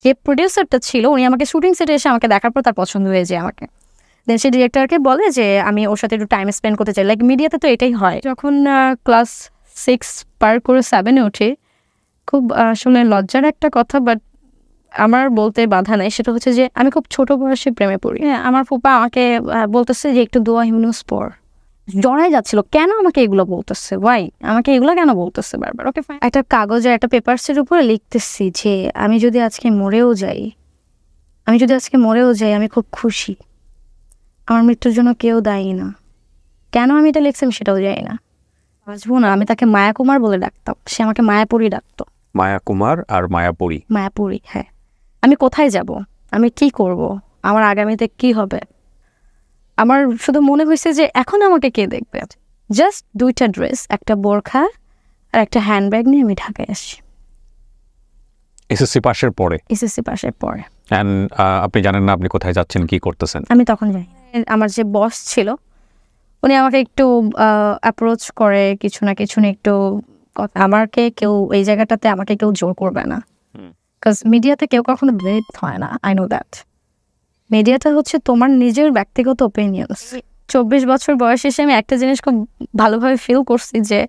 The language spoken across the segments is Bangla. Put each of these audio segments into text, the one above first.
যে প্রডিউসারটা ছিল উনি আমাকে শুটিং সেটে এসে আমাকে দেখার পর তার পছন্দ হয়ে যায় আমাকে। দেন সে ডিরেক্টরকে বলে যে আমি ওর সাথে একটু টাইম স্পেন্ড করতে চাই। লাইক মিডিয়াতে তো এটাই হয়। যখন ক্লাস 6 পার করে 7-এ উঠি, খুব আসলে লজ্জার একটা কথা, বাট আমার বলতে বাধা নাই, সেটা হচ্ছে যে আমি খুব ছোট বয়সে প্রেমে পড়ি। হ্যাঁ, আমার ফুপা আমাকে বলতেছে যে একটু দোয়া হিউনুস পড়। জড়াই যাচ্ছিল, কেন আমাকে এগুলো বলতেছে, ওয়াই আমাকে এগুলো কেন বলতেছে বারবার। ওকে ফাইন, একটা কাগজে একটা পেপারসের উপরে লিখতেছি যে আমি যদি আজকে মরেও যাই আমি খুব খুশি, আমার মৃত্যুর জন্য কেউ দায়ী না। কেন আমি এটা লিখছি আমি সেটাও জানি না। বুঝবো না, আমি তাকে মায়া কুমার বলে ডাকতাম, সে আমাকে মায়াপুরী ডাকতো। মায়া কুমার আর মায়াপুরী? মায়াপুরী, হ্যাঁ। আমি কোথায় যাব, আমি কি করব, আমার আগামীতে কি হবে, আমার শুধু মনে হয়েছে যে এখন আমাকে কে দেখবে। জাস্ট 2টা ড্রেস, একটা বোরখা আর একটা হ্যান্ডব্যাগ নিয়ে আমি ঢাকায় আসি এসএসসি পাশের পরে। অ্যান্ড আপনি জানেন না আপনি কোথায় যাচ্ছেন, কি করতেছেন? আমি তখন জানি। আমার যে বস ছিল উনি আমাকে একটু অ্যাপ্রোচ করে, কিছু না কিছু না একটু আমাকে কেউ এই জায়গাটাতে আমাকে কেউ জোর করবে না, বিকজ মিডিয়াতে কেউ কখনো ব্রেথ হয় না। আই নো দ্যাট মিডিয়াটা হচ্ছে তোমার নিজের ব্যক্তিগত ওপিনিয়ন্স। 24 বছর বয়স এসে আমি একটা জিনিস খুব ভালোভাবে ফিল করছি যে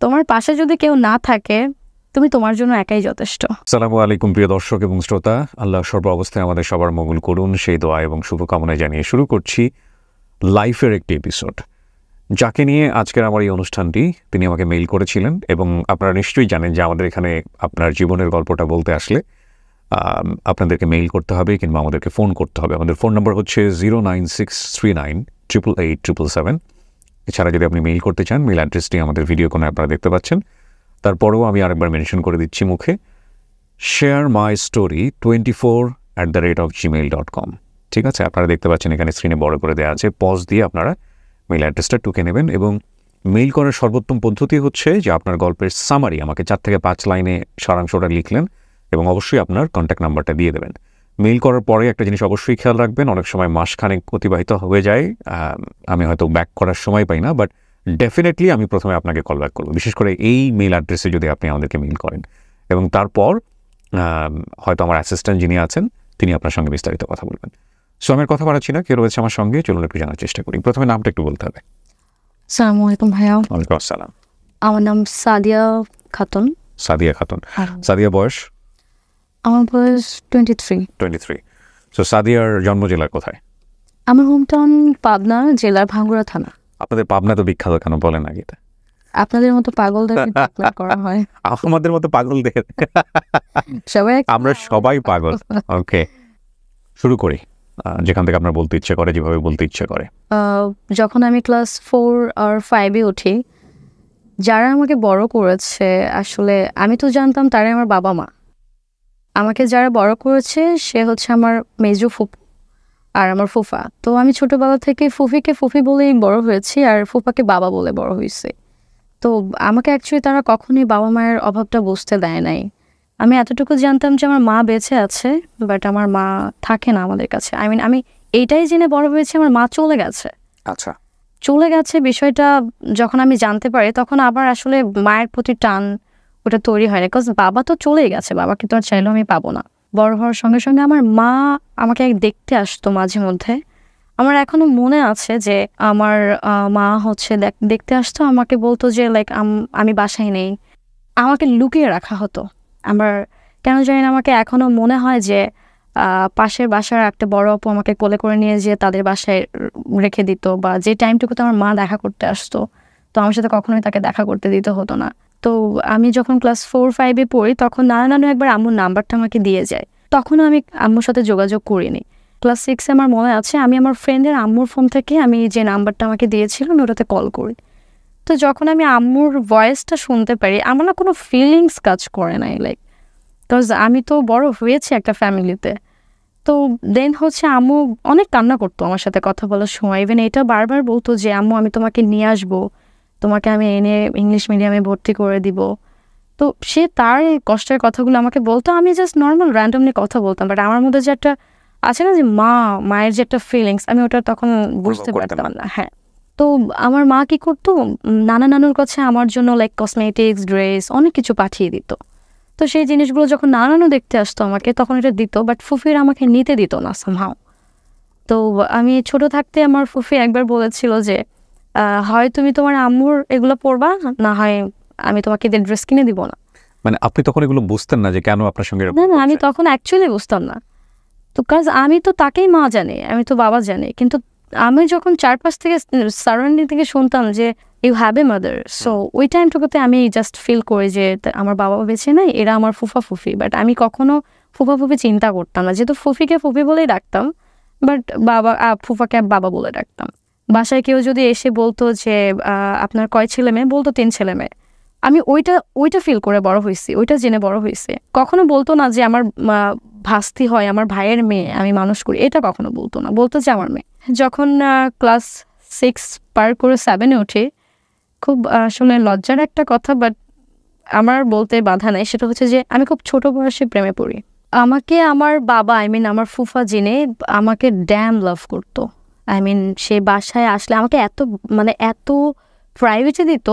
তোমার পাশে যদি কেউ না থাকে তুমি তোমার জন্য একাই যথেষ্ট। আসসালামু আলাইকুম প্রিয় দর্শক এবং শ্রোতা, আল্লাহ সর্ব অবস্থায় আমাদের সবার মঙ্গল করুন সেই দোয়া এবং শুভকামনা জানিয়ে শুরু করছি লাইফের একটি এপিসোড। যাকে নিয়ে আজকের আমার এই অনুষ্ঠানটি, তিনি আমাকে মেইল করেছিলেন এবং আপনারা নিশ্চয়ই জানেন যে আমাদের এখানে আপনার জীবনের গল্পটা বলতে আসলে আপনাদেরকে মেইল করতে হবে কিংবা আমাদেরকে ফোন করতে হবে। আমাদের ফোন নম্বর হচ্ছে 09639887777। এছাড়া যদি আপনি মেইল করতে চান, মেইল অ্যাড্রেসটি আমাদের ভিডিও কোণে আপনারা দেখতে পাচ্ছেন। তারপরেও আমি আরেকবার মেনশন করে দিচ্ছি মুখে, sharemystory24@gmail.com। ঠিক আছে, আপনারা দেখতে পাচ্ছেন এখানে স্ক্রিনে বড় করে দেওয়া আছে, পজ দিয়ে আপনারা মেইল অ্যাড্রেসটা টুকে নেবেন। এবং মেইল করার সর্বোত্তম পদ্ধতি হচ্ছে যে আপনার গল্পের সামারি আমাকে 4 থেকে 5 লাইনে সারাংশটা লিখলেন এবং অবশ্যই আপনার কন্ট্যাক্ট নাম্বারটা দিয়ে দেবেন। মেইল করার পরে একটা জিনিস অবশ্যই খেয়াল রাখবেন, অনেক সময় মাসখানেক অতিবাহিত হয়ে যায়, আমি হয়তো ব্যাক করার সময় পাই না, বাট ডেফিনেটলি আমি প্রথমে আপনাকে কল ব্যাক করব, বিশেষ করে এই মেইল অ্যাড্রেসে যদি আপনি আমাদেরকে মেইল করেন। এবং তারপর হয়তো আমার অ্যাসিস্ট্যান্ট যিনি আছেন তিনি আপনার সঙ্গে বিস্তারিত কথা বলবেন। সো আমি কথা বাড়াচ্ছি না, কে রয়েছে আমার সঙ্গে চলুন একটু জানার চেষ্টা করি। প্রথমে নামটা একটু বলতে হবে। আসসালামু আলাইকুম ভাইয়া। ওয়ালাইকুম আসসালাম। আমার নাম সাদিয়া খাতুন। সাদিয়া বয়স? আমার বয়স 23। সো সাদিয়ার জন্ম জেলা কোথায়? আমার হোম টাউন পাবনা জেলার ভাঙ্গুড়া থানা। আপনাদের পাবনা তো বিখ্যাত, কেন বলেন আগে এটা? আপনাদের মতো পাগলদেরকে ডিক্লেয়ার করা হয়। আমাদের মতো পাগলদের? সবাই আমরা সবাই পাগল। ওকে, শুরু করি যেখান থেকে আপনার বলতে ইচ্ছে করে, যেভাবে বলতে ইচ্ছে করে। যখন আমি ক্লাস 4 আর 5-এ উঠি, যারা আমাকে বড় করেছে, আসলে আমি তো জানতাম তারাই আমার বাবা মা। আমাকে যারা বড় করেছে সে হচ্ছে আমার মেজো ফুফু আর আমার ফুফা। তো আমি ছোটবেলা থেকে ফুফিকে ফুফি বলেই বড় হয়েছি আর ফুফাকে বাবা বলে বড় হয়েছি। তো আমাকে অ্যাকচুয়ালি তারা কখনোই বাবা মায়ের অভাবটা বুঝতে দেয় নাই। আমি এতটুকু জানতাম যে আমার মা বেঁচে আছে, বাট আমার মা থাকে না আমাদের কাছে। আমি এইটাই জেনে বড় হয়েছি আমার মা চলে গেছে। আচ্ছা, চলে গেছে বিষয়টা যখন আমি জানতে পারি, তখন আবার আসলে মায়ের প্রতি টান ওটা তৈরি হয় না, বিকজ বাবা তো চলেই গেছে, বাবাকে তো আর চাইলেও আমি পাবো না। বড় হওয়ার সঙ্গে সঙ্গে আমার মা আমাকে দেখতে আসতো মাঝে মধ্যে। আমার এখনো মনে আছে যে আমার মা হচ্ছে দেখতে আসতো, আমাকে বলতো যে লাইক আমি বাসায় নেই, আমাকে লুকিয়ে রাখা হতো। আমার কেন জানি না আমাকে এখনো মনে হয় যে পাশের বাসার একটা বড় আপু আমাকে কোলে করে নিয়ে যেয়ে তাদের বাসায় রেখে দিত, বা যে টাইমটুকুতে আমার মা দেখা করতে আসতো, তো আমার সাথে কখনোই তাকে দেখা করতে দিতে হতো না। তো আমি যখন ক্লাস 4-5-এ পড়ি, তখন নানু একবার আম্মুর নাম্বারটা আমাকে দিয়ে যায়। তখনও আমি আম্মুর সাথে যোগাযোগ করিনি। ক্লাস 6-এ আমার মনে আছে আমি আমার ফ্রেন্ডের আম্মুর ফোন থেকে আমি যে নাম্বারটা আমাকে দিয়েছিল আমি ওটাতে কল করি। তো যখন আমি আম্মুর ভয়েসটা শুনতে পারি, আমার না কোনো ফিলিংস কাজ করে নাই, লাইক বিকজ আমি তো বড় হয়েছি একটা ফ্যামিলিতে। তো দেন হচ্ছে আম্মু অনেক কান্না করতো আমার সাথে কথা বলার সময়, ইভেন এটা বারবার বলতো যে আম্মু আমি তোমাকে নিয়ে আসবো, তোমাকে আমি এনে ইংলিশ মিডিয়ামে ভর্তি করে দিব। তো সে তার এই কষ্টের কথাগুলো আমাকে বলতো, আমি জাস্ট নর্মাল র্যান্ডমলি কথা বলতাম, বাট আমার মধ্যে যে একটা আছে না যে মায়ের যে একটা ফিলিংস, আমি ওটা তখন বুঝতে পারতাম না। হ্যাঁ, তো আমার মা কি করতো, নানুর কাছে আমার জন্য লাইক কসমেটিক্স, ড্রেস অনেক কিছু পাঠিয়ে দিত। তো তো সেই জিনিসগুলো যখন নানানও দেখতে আসতো আমাকে তখন এটা দিত, বাট ফুফির আমাকে নিতে দিত না সামহাও। তো আমি ছোট থাকতে আমার ফুফি একবার বলেছিল যে হয় তুমি তোমার আম্মুর এগুলো পরবা, না হয় আমি তোমাকে ঈদের ড্রেস কিনে দিব না। মানে আপনি তখন এগুলো বুঝতেন না যে কেন আপনার সঙ্গে না না, আমি তখন অ্যাকচুয়ালি বুঝতাম না। তো কাজ আমি তো তাকেই মা জানি, আমি তো বাবা জানি, কিন্তু আমি যখন চারপাশ থেকে সারাউন্ডিং থেকে শুনতাম যে you have a mother, so ওই টাইমটুকুতে আমি জাস্ট ফিল করি যে আমার বাবা বেঁচে নাই, এরা আমার ফুফা ফুফি। বাট আমি কখনো ফুফা ফুফি চিন্তা করতাম না, যেহেতু ফুফিকে ফুফি বলেই ডাকতাম, বাট বাবা ফুফাকে বাবা বলে ডাকতাম। বাসায় কেউ যদি এসে বলতো যে আপনার কয় ছেলে মেয়ে, বলতো 3 ছেলে মেয়ে, আমি ওইটা ফিল করে বড় হয়েছি, ওইটা জেনে বড় হয়েছে। কখনো বলতো না যে আমার ভাস্তি হয়, আমার ভাইয়ের মেয়ে আমি মানুষ করি, এটা কখনো বলতো না, বলতো যে আমার মেয়ে। যখন ক্লাস 6 পার করে 7-এ উঠি, খুব আসলে লজ্জার একটা কথা, বাট আমার বলতে বাধা নাই, সেটা হচ্ছে যে আমি খুব ছোট বয়সে প্রেমে পড়ি। আমাকে আমার বাবা, আমার ফুফা জেনে আমাকে ড্যাম লাভ করতো। সে বাসায় আসলে আমাকে এত প্রাইভেটে দিত।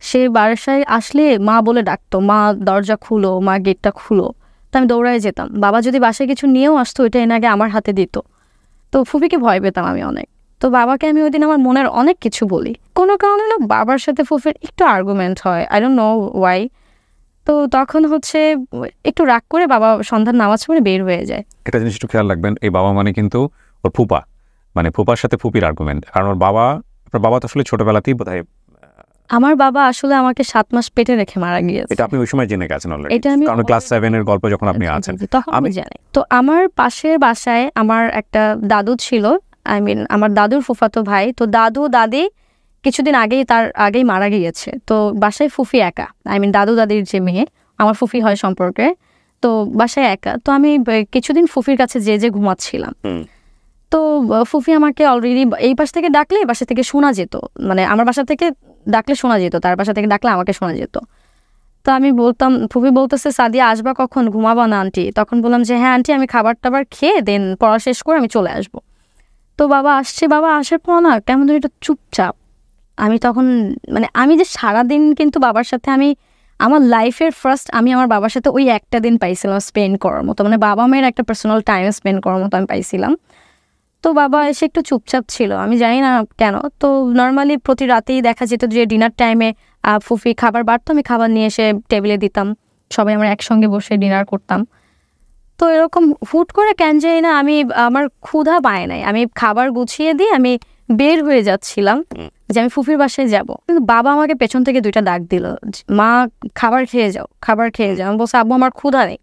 সে বাসায় আসলে মা বলে ডাকতো, মা দরজা খুলো, মা গেটটা খুলো। তো আমি দৌড়ায় যেতাম। বাবা যদি বাসায় কিছু নিয়েও আসতো, ওইটা এনে আগে আমার হাতে দিত। তো ফুফিকে ভয় পেতাম আমি অনেক। তো বাবাকে আমি ওই দিন আমার মনের অনেক কিছু বলি। কোনো কারণে না বাবার সাথে ফুফির একটু আর্গুমেন্ট হয়, আই ডোন্ট নো ওয়াই। তো তখন হচ্ছে একটু রাগ করে বাবা সন্ধ্যার নামাজ পড়ে বের হয়ে যায়। একটা জিনিস একটু খেয়াল রাখবেন, এই বাবা মানে কিন্তু ওর ফুপা, মানে ফুপার সাথে ফুপির আর্গুমেন্ট। কারণ ওর আপনার বাবা তো আসলে ছোটবেলাতেই বোধহয়, আমার বাবা আসলে আমাকে 7 মাস পেটে রেখে মারা গিয়েছে। এটা আপনি ওই সময় জেনে গেছেন অলরেডি, এটা আমি কারণ ক্লাস 7-এর গল্প যখন আপনি আছেন তখন আমি জানি। তো আমার পাশের বাসায় আমার একটা দাদু ছিল, আমার দাদুর ফুফাতো ভাই। তো দাদু দাদি কিছুদিন তার আগেই মারা গিয়েছে। তো বাসায় ফুফি একা, দাদু দাদির যে মেয়ে আমার ফুফি হয় সম্পর্কে, তো বাসায় একা। তো আমি কিছুদিন ফুফির কাছে যে ঘুমাচ্ছিলাম। তো ফুফি আমাকে অলরেডি এই পাশ থেকে ডাকলে এই বাসা থেকে শোনা যেত, মানে আমার বাসা থেকে ডাকলে শোনা যেত, তার বাসা থেকে ডাকলে আমাকে শোনা যেত। তো আমি বলতাম, ফুফি বলতেছে সাদিয়া আসবা কখন, ঘুমাবা না আন্টি? তখন বললাম যে হ্যাঁ আন্টি, আমি খাবার টাবার খেয়ে দেন পড়া শেষ করে আমি চলে আসবো। তো বাবা আসছে, বাবা আসার পর না কেমন ধরে একটু চুপচাপ। আমি তখন আমি যে সারাদিন কিন্তু বাবার সাথে আমার লাইফের ফার্স্ট আমি আমার বাবার সাথে ওই একটা দিন পাইছিলাম স্পেন্ড করার মতো, বাবা মায়ের একটা পার্সোনাল টাইম স্পেন্ড করার মতো আমি পাইছিলাম। তো বাবা এসে একটু চুপচাপ ছিল, আমি জানি না কেন। তো নর্মালি প্রতি রাতেই দেখা যেত যে ডিনার টাইমে ফুফি খাবার বাড়তো, আমি খাবার নিয়ে এসে টেবিলে দিতাম, সবাই আমরা একসঙ্গে বসে ডিনার করতাম। তো এরকম হুট করে কেন যাই না, আমার ক্ষুধা পায় নাই, আমি খাবার গুছিয়ে দিয়ে আমি বের হয়ে যাচ্ছিলাম যে আমি ফুফির বাসায় যাব, কিন্তু বাবা আমাকে পেছন থেকে 2টা ডাক দিল, মা খাবার খেয়ে যাও, খাবার খেয়ে যাও। আমি বলছি আব্বু আমার ক্ষুধা নেই,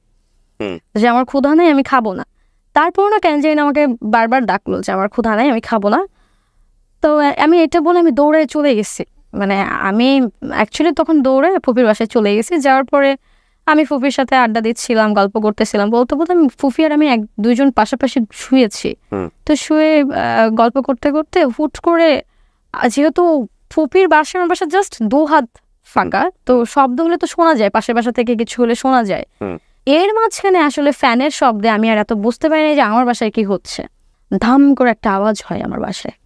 যে আমার ক্ষুধা নেই, আমি খাবো না। তারপর না কেন জানি না আমাকে বারবার ডাকলো যে আমার ক্ষুধা নাই, আমি খাবো না। তো আমি এটা বলে আমি দৌড়ে চলে গেছি, আমি অ্যাকচুয়ালি তখন দৌড়ে ফুফির বাসায় চলে গেছি। যাওয়ার পরে আমি ফুফির সাথে আড্ডা দিচ্ছিলাম, গল্প করতেছিলাম, বলতে আমি ফুফি আর আমি 2জন পাশাপাশি শুয়েছি। তো শুয়ে গল্প করতে করতে হুট করে, যেহেতু ফুফির বাসা আমার বাসা জাস্ট 2 হাত ফাঁকা, তো শব্দ হলে তো শোনা যায়, পাশের বাসা থেকে কিছু হলে শোনা যায়। এর মাঝখানে আসলে ফ্যানের শব্দে আমি আর এত বুঝতে পারি না যে আমার বাসায় কি হচ্ছে। ধাম করে একটা আওয়াজ হয় আমার বাসায়,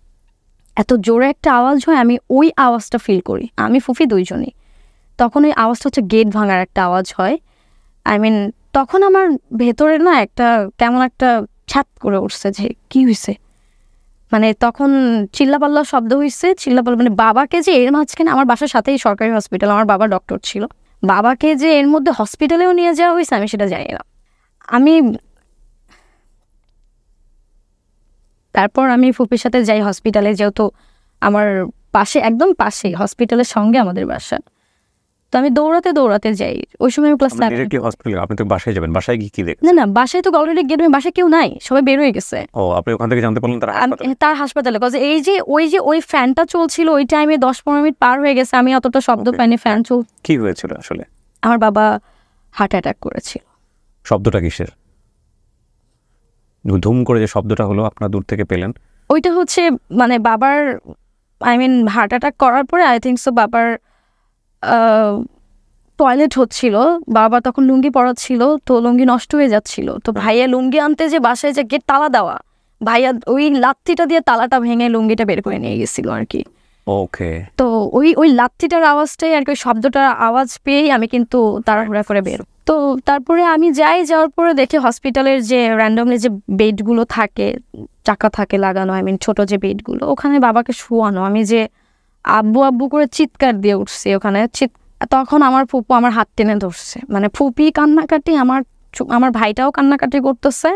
এত জোরে একটা আওয়াজ হয়, আমি ওই আওয়াজটা ফিল করি, আমি ফুফি 2জনই। তখন ওই আওয়াজটা হচ্ছে গেট ভাঙার একটা আওয়াজ হয়। তখন আমার ভেতরে না একটা কেমন একটা ছ্যাত করে উঠছে যে কি হয়েছে, তখন চিল্লাপাল্লা শব্দ হয়েছে, চিল্লাপাল্লা বাবাকে যে এর মাঝখানে, আমার বাসার সাথেই সরকারি হসপিটাল, আমার বাবা ডক্টর ছিল, বাবাকে যে এর মধ্যে হসপিটালেও নিয়ে যাওয়া হয়েছে আমি সেটা জানি না। তারপর আমি ফুপির সাথে যাই হসপিটালে, যেহেতু আমার পাশে, একদম পাশে হসপিটালের সঙ্গে আমাদের বাসা। তো আমি দৌড়াতে দৌড়াতে যাই, ওই সময় ক্লাস 7। হসপিটালে আপনি তো বাসায় যাবেন, বাসায় কি দেখেন? না বাসায় তো অলরেডি গেট, বাসায় কেউ নাই, সবাই বের হয়ে গেছে। ও, আপনি ওখান থেকে জানতে পারলেন তার হাসপাতালে, কজ এই যে ওই ফ্যানটা চলছিল ওই টাইমে 10-15 মিনিট পার হয়ে গেছে, আমি অতটা শব্দ পাইনি, ফ্যান চল। কি হয়েছিল আসলে? আমার বাবা হার্ট অ্যাটাক করেছিল। শব্দটা কিসের? ধুম করে যে শব্দটা হলো আপনারা দূর থেকে পেলেন, ওইটা হচ্ছে বাবার হার্ট অ্যাটাক করার পরে আই থিঙ্ক সো বাবার টয়লেট হচ্ছিল, বাবা তখন লুঙ্গি পরা ছিল, তো লুঙ্গি নষ্ট হয়ে যাচ্ছিল। তো ভাইয়া লুঙ্গি আনতে যে বাসায় যে গেট তালা দেওয়া, ভাইয়া ওই লাত্তিটা দিয়ে তালাটা ভেঙে লুঙ্গিটা বের করে নিয়ে গেছিল আর কি। ওকে। তো ওই ওই লাত্তিটার আওয়াজটাই আর কি, ওই শব্দটার আওয়াজ পেয়েই আমি কিন্তু তাড়াহুড়া করে বের। তো তারপরে আমি যাওয়ার পরে দেখি হসপিটালের যে র্যান্ডমলি যে বেডগুলো থাকে, চাকা থাকে লাগানো, আই মিন ছোট যে বেডগুলো, ওখানে বাবাকে শোয়ানো। আমি যে আব্বু আব্বু করে চিৎকার দিয়ে উঠছি ওখানে, তখন আমার ফুপু আমার হাত টেনে ধরছে, মানে ফুপি কান্নাকাটি, আমার ভাইটাও কান্নাকাটি করতেছে,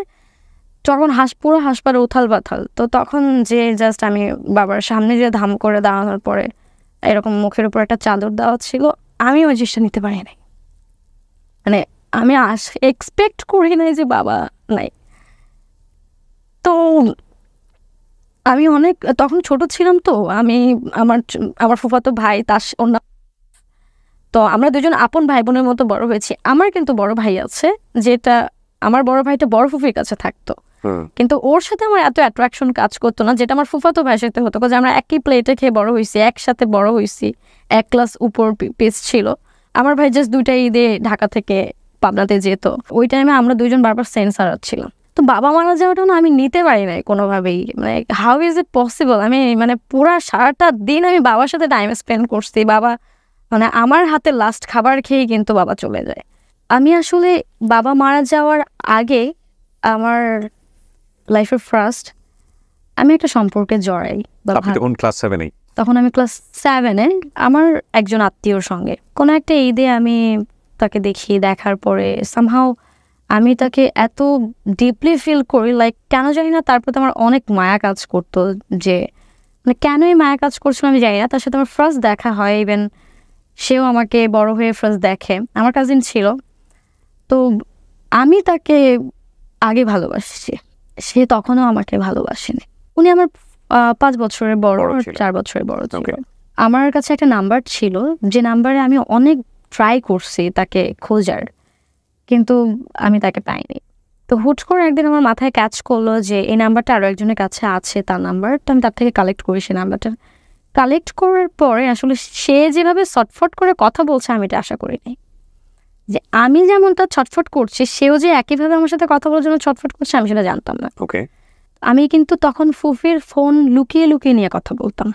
তখন পুরো হাসপাতাল উথাল পাথাল। তো তখন যে জাস্ট আমি বাবার সামনে যে ধাম করে দাঁড়ানোর পরে এরকম মুখের উপর একটা চাদর দেওয়া ছিল, আমি ওই জিনিসটা নিতে পারি নাই। মানে আমি এক্সপেক্ট করি নাই যে বাবা নাই। তো আমি অনেক তখন ছোট ছিলাম, তো আমি আমার ফুফাতো ভাই তার তো আমরা দুজন আপন ভাই বোনের মতো বড় হয়েছি। আমার কিন্তু বড় ভাই আছে, যেটা আমার বড় ভাইটা বড় ফুফির কাছে থাকতো, কিন্তু ওর সাথে আমার এত অ্যাট্রাকশন কাজ করতো না, যেটা আমার ফুফাতো ভাইয়ের সাথে হতো। কারণ আমরা একই প্লেটে খেয়ে বড় হয়েছি, একসাথে বড় হয়েছি, এক ক্লাস উপর পিস ছিল। আমার ভাই জাস্ট 2টা ঈদে ঢাকা থেকে পাবনাতে যেত, ওই টাইমে আমরা দুজন বারবার সেন্সার ছিলাম। তো বাবা মারা যাওয়াটা না আমি নিতে পারি নাই কোনোভাবেই, মানে হাউ ইজ ইট পসিবল। আমি মানে পুরা সারাটা দিন আমি বাবার সাথে টাইম স্পেন্ড করছি, বাবা মানে আমার হাতে লাস্ট খাবার খেয়েই কিন্তু বাবা চলে যায়। আমি আসলে বাবা মারা যাওয়ার আগে আমার লাইফের ফার্স্ট আমি একটা সম্পর্কে জড়াই। তখন ক্লাস 7 তখন আমি ক্লাস 7-এ আমার একজন আত্মীয়র সঙ্গে কোনো একটা ঈদে আমি তাকে দেখার পরে সামহাও আমি তাকে এত ডিপলি ফিল করি, লাইক কেন জানি না, তার প্রতি আমার অনেক মায়া কাজ করতো। যে মানে কেনই মায়া কাজ করছিল আমি জানি না। তার সাথে আমার ফার্স্ট দেখা হয়, ইভেন সেও আমাকে বড় হয়ে ফার্স্ট দেখে, আমার কাজিন ছিল। তো আমি তাকে আগে ভালোবাসছি, সে তখনও আমাকে ভালোবাসেনি। উনি আমার 5 বছরের বড়, 4 বছরের বড় ছিল। আমার কাছে একটা নাম্বার ছিল, যে নাম্বারে আমি অনেক ট্রাই করছি তাকে খোঁজার, কিন্তু আমি তাকে পাইনি। তো হুট করে একদিন আমার মাথায় ক্যাচ করলো যে এই নাম্বারটা আরও একজনের কাছে আছে, তার নাম্বার। তো আমি তার থেকে কালেক্ট করি সেই নাম্বারটা। কালেক্ট করার পরে আসলে সে যেভাবে ছটফট করে কথা বলছে আমি এটা আশা করিনি, যে আমি যেমনটা ছটফট করছি সেও যে একইভাবে আমার সাথে কথা বলার জন্য ছটফট করছে, আমি সেটা জানতাম না। আমি কিন্তু তখন ফুফির ফোন লুকিয়ে লুকিয়ে নিয়ে কথা বলতাম।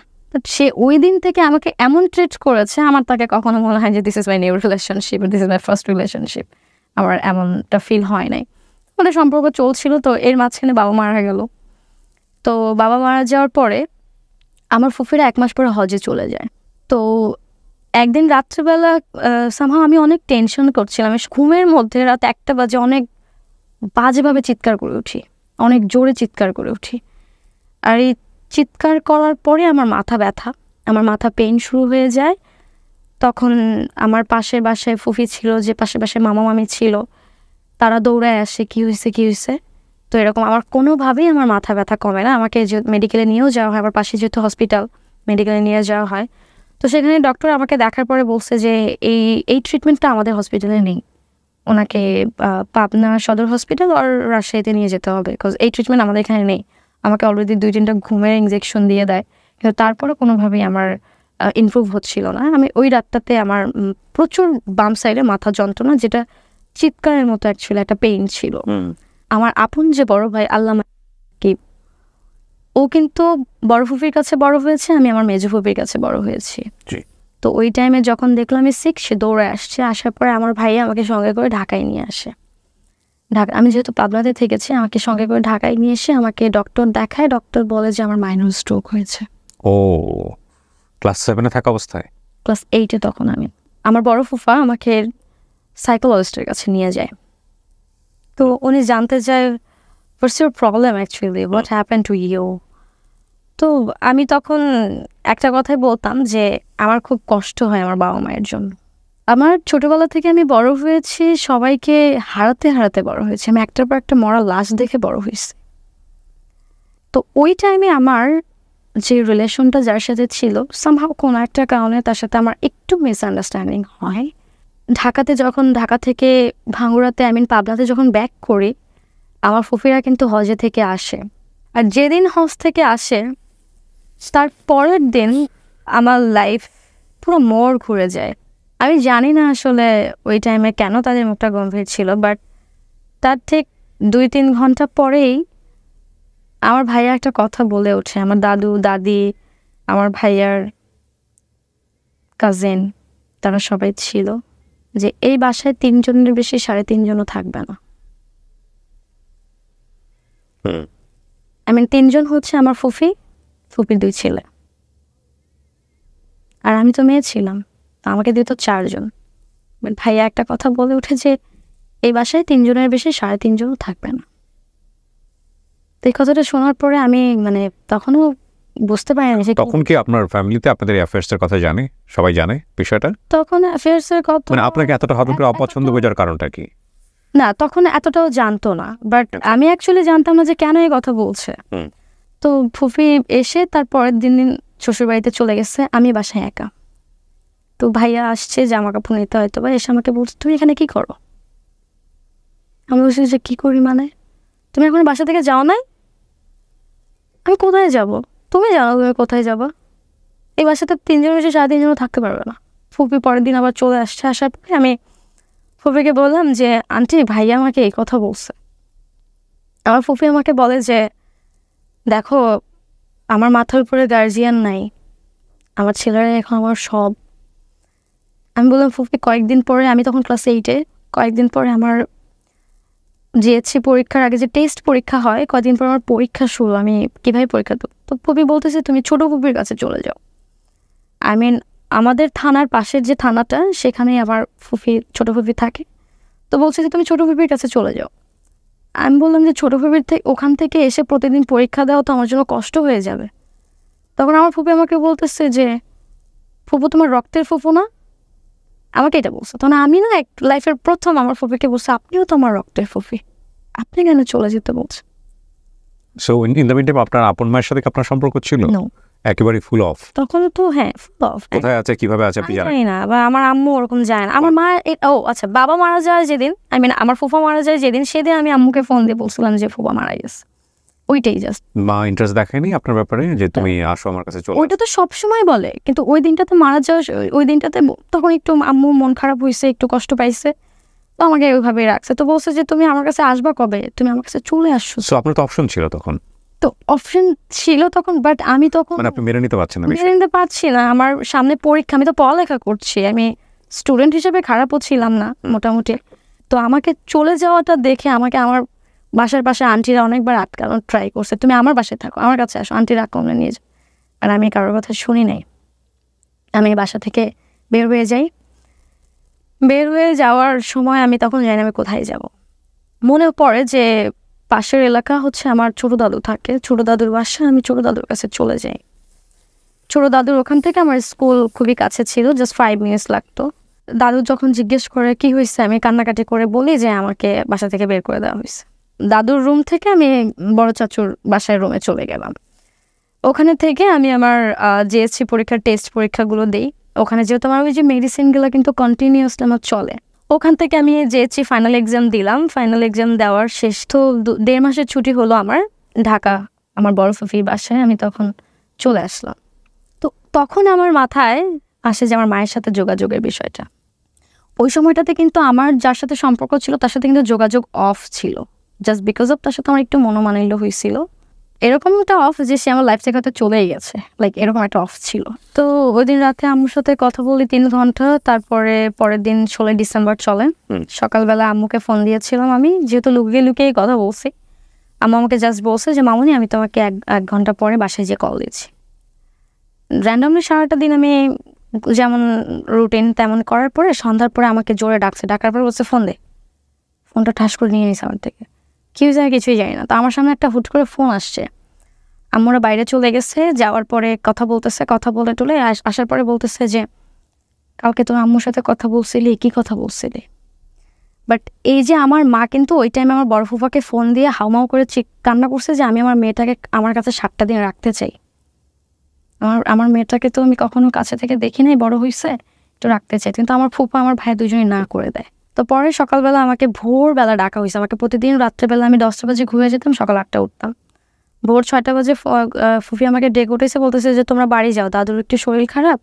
সে ওই দিন থেকে আমাকে এমন ট্রিট করেছে, আমার তাকে কখনো মনে হয় যে this is my new relationship, this is my first relationship, আমার এমনটা ফিল হয় নাই। আমাদের সম্পর্ক চলছিল, তো এর মাঝখানে বাবা মারা গেল। তো বাবা মারা যাওয়ার পরে আমার ফুফিরা 1 মাস পরে হজে চলে যায়। তো একদিন রাত্রেবেলা সামহাও আমি অনেক টেনশন করছিলাম, ঘুমের মধ্যে রাত 1টা বাজে অনেক বাজেভাবে চিৎকার করে উঠি, অনেক জোরে চিৎকার করে উঠি। আর এই চিৎকার করার পরে আমার মাথা ব্যথা, আমার মাথা পেইন শুরু হয়ে যায়। তখন আমার পাশের বাসায় ফুফি ছিল, যে পাশের বাসায় মামা মামি ছিল, তারা দৌড়ায় আসে, কী হয়েছে। তো এরকম আমার কোনোভাবেই আমার মাথা ব্যথা কমে না। আমাকে যে মেডিকেলে নিয়েও যাওয়া হয়, আমার পাশে যেহেতু হসপিটাল, মেডিকেলে নিয়ে যাওয়া হয়। তো সেখানে ডক্টর আমাকে দেখার পরে বলছে যে এই ট্রিটমেন্টটা আমাদের হসপিটালে নেই, ওনাকে পাবনা সদর হসপিটাল আর রাজশাহীতে নিয়ে যেতে হবে, বিকজ এই ট্রিটমেন্ট আমাদের এখানে নেই। আমাকে অলরেডি 2-3টা ঘুমের ইনজেকশন দিয়ে দেয়, কিন্তু তারপরে কোনোভাবেই আমার ইমপ্রুভ হচ্ছিল না। আমি ওই রাতটাতে আমার প্রচুর বাম সাইডে মাথা যন্ত্রণা, যেটা চিৎকারের মতো অ্যাকচুয়ালি একটা পেইন ছিল। আমার আপন যে বড় ভাই আল্লামা কি, ও কিন্তু বড় ফুফির কাছে বড় হয়েছে, আমি আমার মেজো ফুফির কাছে বড় হয়েছি। তো ওই টাইমে যখন দেখলাম আমি সিক, সে দৌড়ে আসছে। আসার পরে আমার ভাইয়া আমাকে সঙ্গে করে ঢাকায় নিয়ে আসে। আমি যেহেতু পাবনাতে থেকেছি, আমাকে সঙ্গে করে ঢাকায় নিয়ে এসে আমাকে ডক্টর দেখায়। ডক্টর বলে যে আমার মাইনর স্ট্রোক হয়েছে। ক্লাস 7-এ থাকা অবস্থায়? ক্লাস 8-এ তখন আমি, আমার বড় ফুফা আমাকে সাইকোলজিস্টের কাছে নিয়ে যায়। তো উনি জানতে চায় what's your problem actually, what happen to you. তো আমি তখন একটা কথাই বলতাম যে আমার খুব কষ্ট হয় আমার বাবা মায়ের জন্য। আমার ছোটবেলা থেকে আমি বড় হয়েছি সবাইকে হারাতে হারাতে বড় হয়েছি, আমি একটার পর একটা মরা লাশ দেখে বড় হয়েছি। তো ওই টাইমে আমার যে রিলেশনটা যার সাথে ছিল, সামহাও কোনো একটা কারণে তার সাথে আমার একটু মিসআন্ডারস্ট্যান্ডিং হয়। ঢাকা থেকে ভাঙ্গুড়াতে, পাবনাতে যখন ব্যাক করি, আমার ফুফিরা কিন্তু হজে থেকে আসে। আর যেদিন হজ থেকে আসে তার পরের দিন আমার লাইফ পুরো মোড় ঘুরে যায়। আমি জানি না আসলে ওই টাইমে কেন তাদের মুখটা গম্ভীর ছিল, বাট তার ঠিক 2-3 ঘন্টা পরেই আমার ভাইয়া একটা কথা বলে ওঠে। আমার দাদু দাদি আমার ভাইয়ার কাজিন, তারা সবাই ছিল যে এই বাসায় 3 জনের বেশি 3.5 জনও থাকবে না। আই মিন 3 জন হচ্ছে আমার ফুফি, ফুপির 2 ছেলে, আর আমি তো মেয়ে ছিলাম, আমাকে দিয়ে তো 4 জন। ভাইয়া একটা কথা বলে উঠে যে এই বাসায় 3 জনের বেশি 3.5 জনও থাকবে না। তো এই কথাটা শোনার পরে আমি মানে তখনও বুঝতে পারিনি যে তখন কি আপনার ফ্যামিলিতে আপনাদের অ্যাফেয়ার্স এর কথা জানে, সবাই জানে বিষয়টা? তখন অ্যাফেয়ার্স এর কথা মানে আপনাকে এতটা হঠাৎ করে অপছন্দ হয়ে যাওয়ার কারণটা কি? না, তখন এতটাও জানতো না, বাট আমি অ্যাকচুয়ালি জানতাম না যে কেন এই কথা বলছে। তো ফুফি এসে তার পরের দিন শ্বশুর বাড়িতে চলে গেছে, আমি বাসায় একা। তো ভাইয়া আসছে জামা কাপড় নিতে হয়তো বা, এসে আমাকে বলছে তুমি এখানে কি করো? আমি বলছি যে কি করি মানে, তুমি এখন বাসা থেকে যাও নাই? আমি কোথায় যাব? তুমি জানো তুমি কোথায় যাবা? এই বাসাতে 3 জনের বেশি 3.5 জনও থাকতে পারবে না। ফুফি পরের দিন আবার চলে আসছে, আসার পরে আমি ফুফিকে বললাম যে আন্টি ভাইয়া আমাকে এই কথা বলছে। আমার ফুফি আমাকে বলে যে দেখো আমার মাথার উপরে গার্জিয়ান নাই, আমার ছেলেরা এখন আমার সব। আমি বললাম ফুফি কয়েকদিন পরে, আমি তখন ক্লাস 8-এ, কয়েকদিন পরে আমার জিএসসি পরীক্ষার আগে যে টেস্ট পরীক্ষা হয়, কয়েকদিন পর আমার পরীক্ষা শুরু, আমি কীভাবে পরীক্ষা দেবো? তো ফুফি বলতেছে তুমি ছোট ফুফির কাছে চলে যাও। আই মিন আমাদের থানার পাশের যে থানাটা, সেখানেই আমার ফুফি ছোট ফুফি থাকে। তো বলছে যে তুমি ছোট ফুফির কাছে চলে যাও। আমি বললাম যে ছোট ফুফির থেকে ওখান থেকে এসে প্রতিদিন পরীক্ষা দেওয়া তো আমার জন্য কষ্ট হয়ে যাবে। তখন আমার ফুফি আমাকে বলতেছে যে ফুফু তোমার রক্তের ফুফু না? আমাকে এটা বলছে। তখন আমি না লাইফের প্রথম আমার ফুফিকে বলছে আপনিও তো আমার রক্তের ফুফি, আপনি কেন চলে যেতে বলছেন? সো ইন দ্য মিনটাইম আপনার আপন মায়ের সাথে কি আপনার সম্পর্ক ছিল? একেবারে ফুল অফ? তখন তো হ্যাঁ ফুল অফ। কোথায় আছে কিভাবে আছে আপনি জানেন না? বা আমার আম্মু ওরকম যায় না। আমার মা আচ্ছা বাবা মারা যায় যেদিন, আই মিন আমার ফুফা মারা যায় যেদিন, সেদিন আমি আম্মুকে ফোন দিয়ে বলছিলাম যে ফুফা মারা গেছে, ওইটাই জাস্ট। মা ইন্টারেস্ট দেখায়নি আপনার ব্যাপারে যে তুমি আসো আমার কাছে চলে? ওইটা তো সবসময় বলে, কিন্তু ওই দিনটাতে মারা যাওয়া, ওই দিনটাতে তখন একটু আম্মু মন খারাপ হয়েছে, একটু কষ্ট পাইছে, তো আমাকে ওইভাবে রাখছে। তো বলছে যে তুমি আমার কাছে আসবা কবে, তুমি আমার কাছে চলে আসছো। সো আপনার তো অপশন ছিল তখন? তো অপশন ছিল তখন, বাট আমি তখন মানে আপনি মেনে নিতে পারছেন না? মেনে নিতে পারছি না, আমার সামনে পরীক্ষা, আমি তো পড়ালেখা করছি, আমি স্টুডেন্ট হিসেবে খারাপও ছিলাম না মোটামুটি। তো আমাকে চলে যাওয়াটা দেখে আমাকে আমার বাসার পাশে আন্টিরা অনেকবার আটকানোর ট্রাই করছে, তুমি আমার বাসায় থাকো, আমার কাছে আসো, আন্টিরা আক্রমণে নিয়ে যাও। আর আমি কারোর কথা শুনি নাই, আমি বাসা থেকে বের হয়ে যাই। বের হয়ে যাওয়ার সময় আমি তখন জানি না আমি কোথায় যাব। মনে পড়ে যে পাশের এলাকা হচ্ছে আমার ছোট দাদু থাকে, ছোট দাদুর বাসা, আমি ছোট দাদুর কাছে চলে যাই। ছোট দাদুর ওখান থেকে আমার স্কুল খুবই কাছে ছিল, জাস্ট 5 মিনিটস লাগতো। দাদু যখন জিজ্ঞেস করে কি হয়েছে, আমি কান্নাকাটি করে বলি যে আমাকে বাসা থেকে বের করে দেওয়া হয়েছে। দাদুর রুম থেকে আমি বড় চাচুর বাসায় রুমে চলে গেলাম। ওখানে থেকে আমি আমার জিএসসি পরীক্ষার টেস্ট পরীক্ষাগুলো দিই। ওখানে যেহেতু আমার ওই যে মেডিসিনগুলো কিন্তু কন্টিনিউসলি আমার চলে, ওখান থেকে আমি জিএসসি ফাইনাল এক্সাম দিলাম। ফাইনাল এক্সাম দেওয়ার শেষ তো 1.5 মাসের ছুটি হলো আমার, ঢাকা আমার বড় ফুফির বাসায় আমি তখন চলে আসলাম। তো তখন আমার মাথায় আসে যে আমার মায়ের সাথে যোগাযোগের বিষয়টা। ওই সময়টাতে কিন্তু আমার যার সাথে সম্পর্ক ছিল তার সাথে কিন্তু যোগাযোগ অফ ছিল, জাস্ট বিকজ অফ তার সাথে আমার একটু মনোমালিন্য হয়েছিল। এরকম একটা অফ যে সে আমার লাইফ থেকে হয়তো চলেই গেছে, লাইক এরকম একটা অফ ছিল। তো ওই দিন রাতে আম্মুর সাথে কথা বলি 3 ঘন্টা। তারপরে পরের দিন 16 ডিসেম্বর চলে, সকালবেলা আম্মুকে ফোন দিয়েছিলাম আমি, যেহেতু লুকিয়ে লুকিয়ে কথা বলছি। আম্মু আমাকে জাস্ট বলছে যে মামুনি আমি তোমাকে 1 ঘন্টা পরে বাসায় যেয়ে কল দিচ্ছি। র্যান্ডমলি সারাটা দিন আমি যেমন রুটিন তেমন করার পরে সন্ধ্যার পরে আমাকে জোরে ডাকছে, ডাকার পরে বলছে ফোন দে। ফোনটা ঠাস করে নিয়ে নিয়েছে আমার থেকে, কি হয়েছে আমি কিছুই জানি না। তো আমার সামনে একটা হুট করে ফোন আসছে, আম্মুরা বাইরে চলে গেছে, যাওয়ার পরে কথা বলতেছে, কথা বলে টলে আসার পরে বলতেছে যে কালকে তুমি আম্মুর সাথে কথা বলছিলি, কি কথা বলছিলি? বাট এই যে আমার মা কিন্তু ওই টাইমে আমার বড় ফুফাকে ফোন দিয়ে হাউমাউ করে কান্না করছে যে আমি আমার মেয়েটাকে আমার কাছে 7টা দিন রাখতে চাই। আমার মেয়েটাকে তো আমি কখনো কাছে থেকে দেখি নাই, বড় হয়েছে, একটু রাখতে চাই। কিন্তু আমার ফুফা আমার ভাই দুজনেই না করে দেয়। তো পরে সকালবেলা আমাকে ভোরবেলা ডাকা হয়েছে। আমাকে প্রতিদিন রাত্রেবেলা আমি 10টা বাজে ঘুরে যেতাম, সকাল 8টা উঠতাম। ভোর 6টা বাজে ফুফি আমাকে ডেকে উঠেছে, বলতেছে যে তোমরা বাড়ি যাও, দাদুর একটু শরীর খারাপ,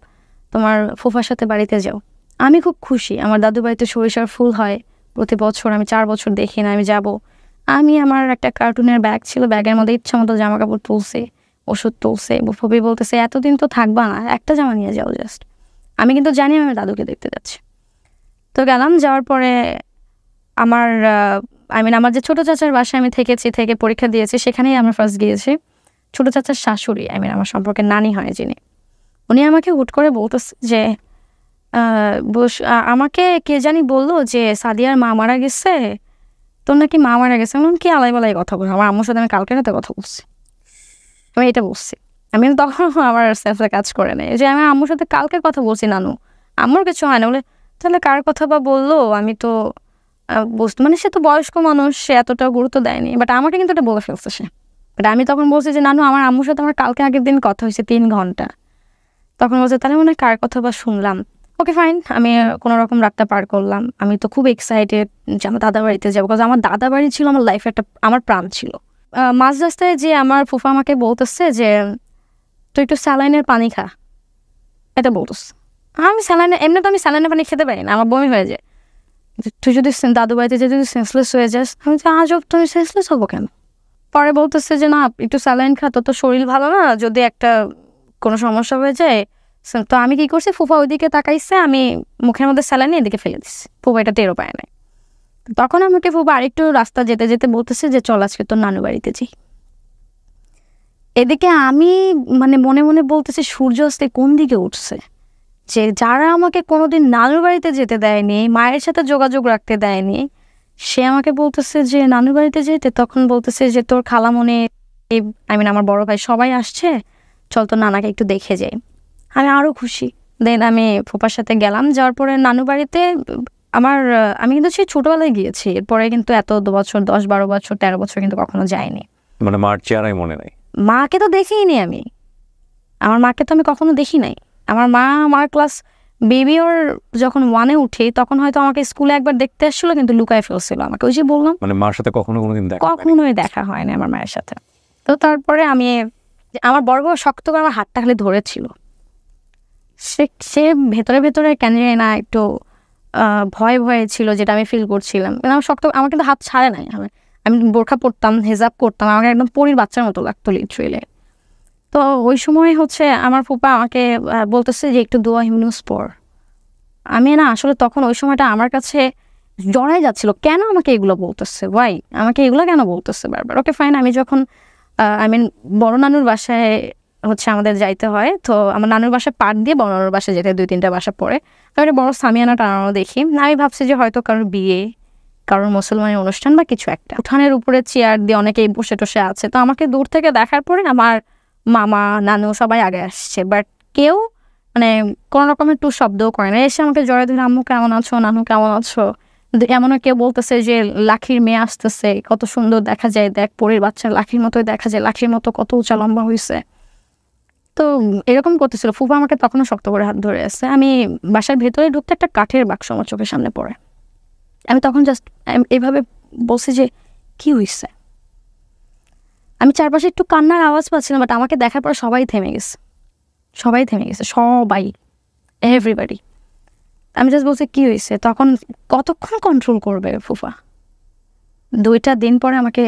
তোমার ফুফার সাথে বাড়িতে যাও। আমি খুব খুশি, আমার দাদু বাড়িতে সরিষার ফুল হয় প্রতি বছর, আমি 4 বছর দেখি না, আমি যাব। আমি আমার একটা কার্টুনের ব্যাগ ছিল, ব্যাগের মধ্যে ইচ্ছা মতো জামা কাপড় তুলছে, ওষুধ তুলছে। ফুফি বলতেছে এতদিন তো থাকবা না, একটা জামা নিয়ে যাও জাস্ট। আমি কিন্তু জানি আমি দাদুকে দেখতে যাচ্ছি। তো গেলাম, যাওয়ার পরে আমার আমার যে ছোটো চাচার বাসায় আমি থেকে পরীক্ষা দিয়েছি, সেখানেই আমরা ফার্স্ট গিয়েছি। ছোটো চাচার শাশুড়ি আমার সম্পর্কে নানি হয় যিনি, উনি আমাকে হুট করে বলতেছে যে আমাকে কে জানি বললো যে সাদিয়ার মা মারা গেছে, তোর নাকি মা মারা গেছে। আমি কি আলাই বালাই কথা বলছি, আমার আম্মুর সাথে আমি কালকে রাতে কথা বলছি, আমি এটা বলছি। আমি তখন আমার সেলফে কাজ করে নেই যে আমি আম্মুর সাথে কালকে কথা বলছি, নানু আম্মুর কিছু হয় না। বলে তাহলে কার কথা বা বললো, আমি তো বুঝতে, মানে সে তো বয়স্ক মানুষ, সে এতটা গুরুত্ব দেয়নি, বাট আমাকে কিন্তু এটা বলে ফেলছে সে। বাট আমি তখন বলছি যে নানু আমার আম্মুর সাথে আমার কালকে আগের দিন কথা হয়েছে 3 ঘন্টা। তখন বলছে তাহলে মনে হয় কার কথা বা শুনলাম। ওকে ফাইন, আমি কোনো রকম রাতটা পার করলাম। আমি তো খুব এক্সাইটেড যে আমার দাদা বাড়িতে যাবো, কারণ আমার দাদা বাড়ি ছিল আমার লাইফে একটা, আমার প্রাণ ছিল। মাঝ রাস্তায় যে আমার ফুফা আমাকে বলতেছে যে তুই একটু স্যালাইনের পানি খা, এটা বলতেছে। আমি স্যালাইনে, এমনি তো আমি স্যালাইনের পানি খেতে পারি না, আমার বমি হয়ে যায়। তুই যদি দাদু বাড়িতে যে যদি সেন্সলেস হয়ে যাস, আমি তো আজব, তুমি সেন্সলেস হবো কেন? পরে বলতেছে যে না একটু স্যালাইন খা, তোর তো শরীর ভালো না, যদি একটা কোনো সমস্যা হয়ে যায়। তো আমি কি করছি, ফুফা ওইদিকে তাকাইছে, আমি মুখের মধ্যে স্যালাইন এদিকে ফেলে দিচ্ছি, ফুফা এটা টেরও পায় না। তখন আমাকে ফুফা আরেকটু রাস্তা যেতে যেতে বলতেছে যে চল আজকে তোর নানু বাড়িতে যাই। এদিকে আমি মনে মনে বলতেছি সূর্য আস্তে কোন দিকে উঠছে, যে যারা আমাকে কোনোদিন নানুর বাড়িতে যেতে দেয়নি, মায়ের সাথে যোগাযোগ রাখতে দেয়নি, সে আমাকে বলতেছে যে নানুর বাড়িতে যেতে। তখন বলতেছে যে তোর খালামণি, আমার বড় ভাই সবাই আসছে, চল তো নানাকে একটু দেখে যাই। আমি আরও খুশি। দেন আমি ফুপার সাথে গেলাম। যাওয়ার পরে নানু বাড়িতে আমি কিন্তু সেই ছোটোবেলায় গিয়েছি, এরপরে কিন্তু এত 2 বছর 10-12 বছর 13 বছর কিন্তু কখনো যাইনি। মানে মার চেহারাই মনে নাই? মাকে তো দেখিনি আমি, আমার মাকে তো আমি কখনো দেখি নাই। আমার ক্লাস বেবি ওর যখন 1-এ উঠি, তখন হয়তো আমাকে স্কুলে একবার দেখতে আসছিলো, কিন্তু লুকায় ফেলছিল আমাকে। ওই যে বললাম, মানে মার সাথে কোনোদিন কখনোই দেখা হয় না আমার মায়ের সাথে। তো তারপরে আমার বড় বড় শক্ত করে আমার হাতটা খালি ধরেছিল। সে ভেতরে ভেতরে কেন জানি না একটু ভয় ভয়ে ছিল, যেটা আমি ফিল করছিলাম। আমার শক্ত, আমার কিন্তু হাত ছাড়ে নাই। আমি বোরখা পরতাম, হেজাব করতাম, আমাকে একদম পরীর বাচ্চার মতো লাগতো লিটারেলি। তো ওই সময় আমার ফুপা আমাকে বলতেছে যে একটু দোয়া হিমনুস পড়। আমি আসলে তখন ওই সময়টা আমার কাছে জড়াই যাচ্ছিল, কেন আমাকে এগুলো বলতেছে, ওয়াই আমাকে এগুলো কেন বলতেছে বারবার। ওকে ফাইন, আমি যখন বড় নানুর বাসায় আমাদের যাইতে হয়, তো আমার নানুর বাসায় পাট দিয়ে বড় নানুর বাসায় যেতে 2-3টা বাসা পরে আমি বড় সামিয়ানা টানানো দেখি। আমি ভাবছি যে হয়তো কারোর বিয়ে, কারোর মুসলমানের অনুষ্ঠান বা কিছু একটা। উঠানের উপরে চেয়ার দিয়ে অনেকেই বসে টসে আছে। তো আমাকে দূর থেকে দেখার পরে আমার মামা নানু সবাই আগে আসছে, বাট কেউ কোনো রকমের টু শব্দও করে না। এসে আমাকে জড়াই ধরে আম্মু কেমন আছো, নানু কেমন আছো। এমনও কেউ বলতেছে যে লাখির মেয়ে আসতেছে, কত সুন্দর দেখা যায়, দেখ পরীর বাচ্চা লাখির মতোই দেখা যায়, লাখির মতো কত উঁচা লম্বা হয়েছে। তো এরকম করতেছিল। ফুফা আমাকে তখনও শক্ত করে হাত ধরে আছে। আমি বাসার ভেতরে ঢুকতে একটা কাঠের বাক্স আমার চোখের সামনে পড়ে। আমি তখন জাস্ট এইভাবে বলছি যে কি হয়েছে। আমি চারপাশে একটু কান্নার আওয়াজ পাচ্ছিলাম, বাট আমাকে দেখার পর সবাই থেমে গেছে, সবাই এভরিবাডি। আমি জাস্ট বলছি কি হয়েছে। তখন কতক্ষণ কন্ট্রোল করবে ফুফা। 2টা দিন পরে আমাকে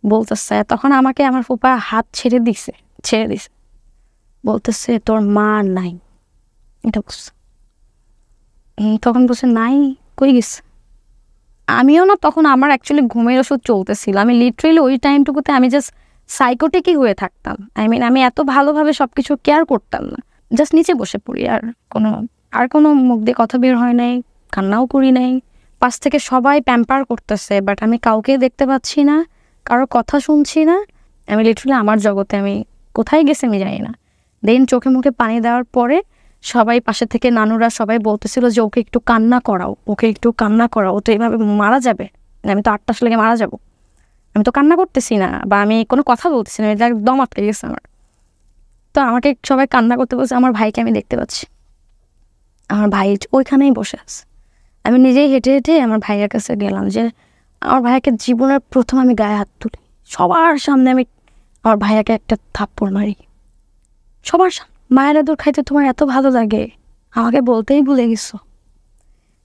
বলতেছে, তখন আমাকে আমার ফুফা হাত ছেড়ে দিছে, বলতেছে তোর মা নাই, এটা বলছে। তখন বলছে নাই, কই গেছে। আমিও তখন আমার অ্যাকচুয়ালি ঘুমের ওষুধ চলতেছিল। আমি লিটারেলি ওই টাইমটুকুতে আমি জাস্ট সাইকোটিকই হয়ে থাকতাম। আমি এত ভালোভাবে সব কিছু কেয়ার করতাম না, জাস্ট নিচে বসে পড়ি। আর কোনো মুখ দিয়ে কথা বের হয় নাই, কান্নাও করি নাই। পাশ থেকে সবাই প্যাম্পার করতেছে, বাট আমি কাউকে দেখতে পাচ্ছি না, কারোর কথা শুনছি না। আমি লিটারেলি আমার জগতে, আমি কোথায় গেছি আমি জানি না। দেন চোখে মুখে পানি দেওয়ার পরে সবাই পাশে থেকে নানুরা সবাই বলতেছিল যে ওকে একটু কান্না করাও, ও তো এইভাবে মারা যাবে, আমি তো 8টার লেগে মারা যাব। আমি তো কান্না করতেছি না, বা আমি কোনো কথা বলতেছি না, এটা একদম আটকে গেছে আমার। তো আমাকে সবাই কান্না করতে বলছে। আমার ভাইকে আমি দেখতে পাচ্ছি, আমার ভাই ওইখানেই বসে আছে। আমি নিজেই হেঁটে হেঁটে আমার ভাইয়ের কাছে গেলাম, যে আমার ভাইয়াকে জীবনের প্রথম আমি গায়ে হাত তুলি, সবার সামনে আমি আমার ভাইয়াকে একটা থাপ্পড় মারি, সবার সামনে। মায়ের আদর খাইতে তোমার এত ভালো লাগে, আমাকে বলতেই ভুলে গেছো।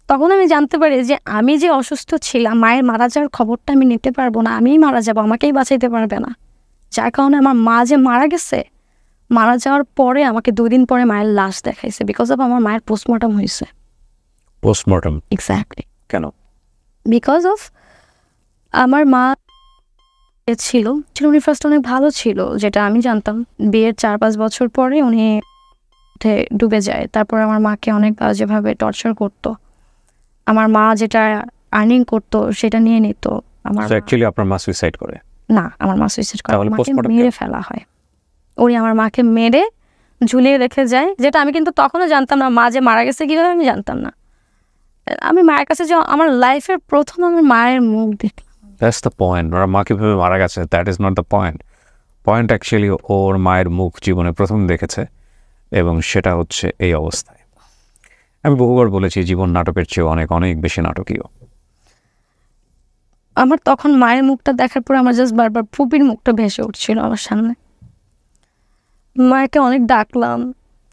তখন আমি জানতে পারি যে আমি যে অসুস্থ ছিলাম, মায়ের মারা যাওয়ার খবরটা আমি নিতে পারবো না, আমিই মারা যাবো, আমাকেই বাঁচাইতে পারবে না। যার কারণে আমার মা যে মারা গেছে, মারা যাওয়ার পরে আমাকে 2 দিন পরে মায়ের লাশ দেখাইছে, বিকজ অফ আমার মায়ের পোস্টমর্টম হয়েছে। Post-mortem exactly. কেন? বিকজ অফ আমার মা ছিল উনি ফার্স্ট অনেক ভালো ছিল, যেটা আমি জানতাম। বিয়ের 4-5 বছর পরে উনি ডুবে যায়। তারপর আমার মাকে অনেক বাজেভাবে টর্চার করতো। আমার মা যেটা আর্নিং করতো সেটা নিয়ে নিত। আমার অ্যাকচুয়ালি আপনার মা সুইসাইড করে? না, আমার মা সুইসাইড করে, তাহলে মাকে postmortem মেরে ফেলা হয়। উনি আমার মাকে মেরে ঝুলিয়ে রেখে যায়, যেটা আমি কিন্তু তখনও জানতাম না। মা যে মারা গেছে কীভাবে আমি জানতাম না। আমি মায়ের কাছে যে আমার লাইফের প্রথম আমার মায়ের মুখ দেখলাম। That's the point. ওরা মা কীভাবে মারা গেছে that is not the point. Point actually ওর মায়ের মুখ জীবনে প্রথম দেখেছে, এবং সেটা হচ্ছে এই অবস্থায়। আমি বহুবার বলেছি জীবন নাটকের চেয়ে অনেক অনেক বেশি নাটকীয়। আমার তখন মায়ের মুখটা দেখার পর আমার জাস্ট বারবার ফুপির মুখটা ভেসে উঠছিল আমার সামনে। মাকে অনেক ডাকলাম,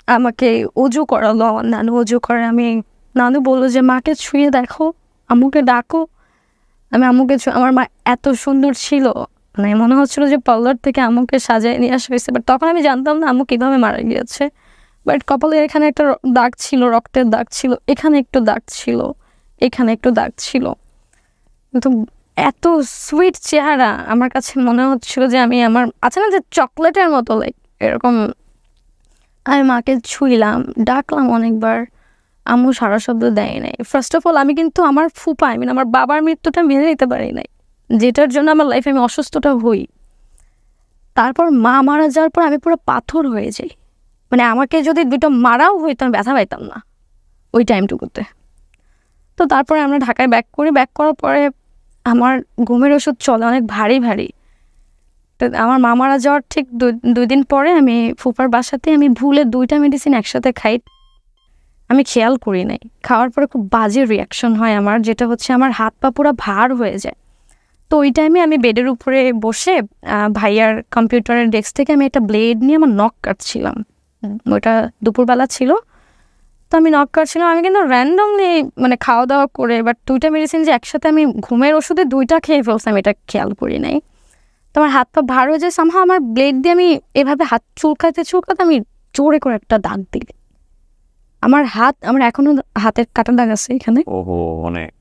আমাকে অজু করালো আমার নানু, অজু করে আমি, নানু বললো যে মাকে ছুঁয়ে দেখো, আম্মুকে ডাকো। আমি আম্মুকে আমার মা এত সুন্দর ছিল, মানে মনে হচ্ছিল যে পার্লার থেকে আম্মুকে সাজায় নিয়ে আসা হয়েছে। বাট তখন আমি জানতাম না আম্মু কীভাবে মারা গিয়েছে। বাট কপালের এখানে একটা দাগ ছিল, রক্তের দাগ ছিল, এখানে একটু দাগ ছিল, এখানে একটু দাগ ছিল। কিন্তু এত সুইট চেহারা, আমার কাছে মনে হচ্ছিল যে আমি আমার আছে না যে চকলেটের মতো লাইক এরকম। আমি মাকে ছুঁইলাম, ডাকলাম অনেকবার, আম্মু সারা শব্দ দেয় নাই। ফার্স্ট অফ অল আমি কিন্তু আমার ফুপা, আমি আমার বাবার মৃত্যুটা মেনে নিতে পারি নাই, যেটার জন্য আমার লাইফে আমি অসুস্থটা হই। তারপর মা মারা যাওয়ার পর আমি পুরো পাথর হয়ে যাই। মানে আমাকে যদি দুটো মারাও হইতো আমি ব্যথা পাইতাম না ওই টাইমটুকুতে। তো তারপরে আমরা ঢাকায় ব্যাক করি। ব্যাক করার পরে আমার ঘুমের ওষুধ চলে অনেক ভারী ভারী। তো আমার মা মারা যাওয়ার ঠিক 2 দিন পরে আমি ফুপার বাসাতে আমি ভুলে 2টা মেডিসিন একসাথে খাই। আমি খেয়াল করি নাই, খাওয়ার পরে খুব বাজে রিয়াকশন হয় আমার, যেটা হচ্ছে আমার হাত পা পুরো ভার হয়ে যায়। তো ওই টাইমে আমি বেডের উপরে বসে ভাইয়ার কম্পিউটারের ডেস্ক থেকে আমি একটা ব্লেড নিয়ে আমার নখ কাটছিলাম। ওইটা দুপুরবেলা ছিল, তো আমি নখ কাটছিলাম। আমি কিন্তু র্যান্ডমলি মানে খাওয়া দাওয়া করে, বাট 2টা মেডিসিন যে একসাথে আমি ঘুমের ওষুধে 2টা খেয়ে ফেলছি, আমি এটা খেয়াল করি নাই। তো আমার হাত পা ভার হয়ে যায় সামহাও। আমার ব্লেড দিয়ে আমি এভাবে হাত চুলকাতে আমি জোরে করে একটা দাগ দিই। আমার এখনো হাতের কাটা দাগ আছে এখানে। ওহো, অনেক।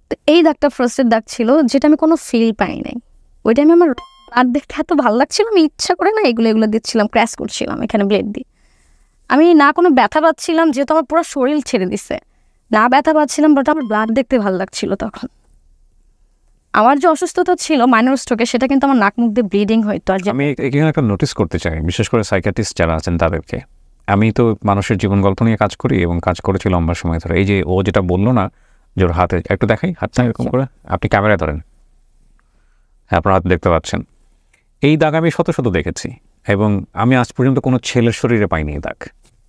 তো এই দাগটা ফার্স্টের দাগ ছিল, যেটা আমি কোনো ফিল পাই নাই। ওই টাইমে আমার ব্লাড দেখতে এত ভালো লাগছিল, আমি ইচ্ছা করে না এগুলো দিচ্ছিলাম, ক্র্যাশ করছিলাম এখানে ব্লেড দিয়ে। আমি না কোনো ব্যথা পাচ্ছিলাম, যেহেতু আমার পুরো শরীর ছেড়ে দিছে, না ব্যথা পাচ্ছিলাম, বাট আমার ব্লাড দেখতে ভালো লাগছিল তখন। আমার যে অসুস্থতা ছিল মাইনর স্ট্রোকে, সেটা কিন্তু আমার নাক মুখ দিয়ে ব্লিডিং হইতো। আর আমি এখানে একটা নোটিস করতে চাই, বিশেষ করে সাইকিয়াট্রিস্ট যারা আছেন তাদেরকে। আমি তো মানুষের জীবন গল্প নিয়ে কাজ করি এবং কাজ করেছি লম্বা সময় ধরে। এই যে ও যেটা বললো না, যে ওর হাতে একটু দেখাই, হাতটা এরকম করে, আপনি ক্যামেরায় ধরেন, হ্যাঁ আপনার হাত দেখতে পাচ্ছেন। এই দাগ আমি শত শত দেখেছি, এবং আমি আজ পর্যন্ত কোনো ছেলের শরীরে পাইনি এই দাগ,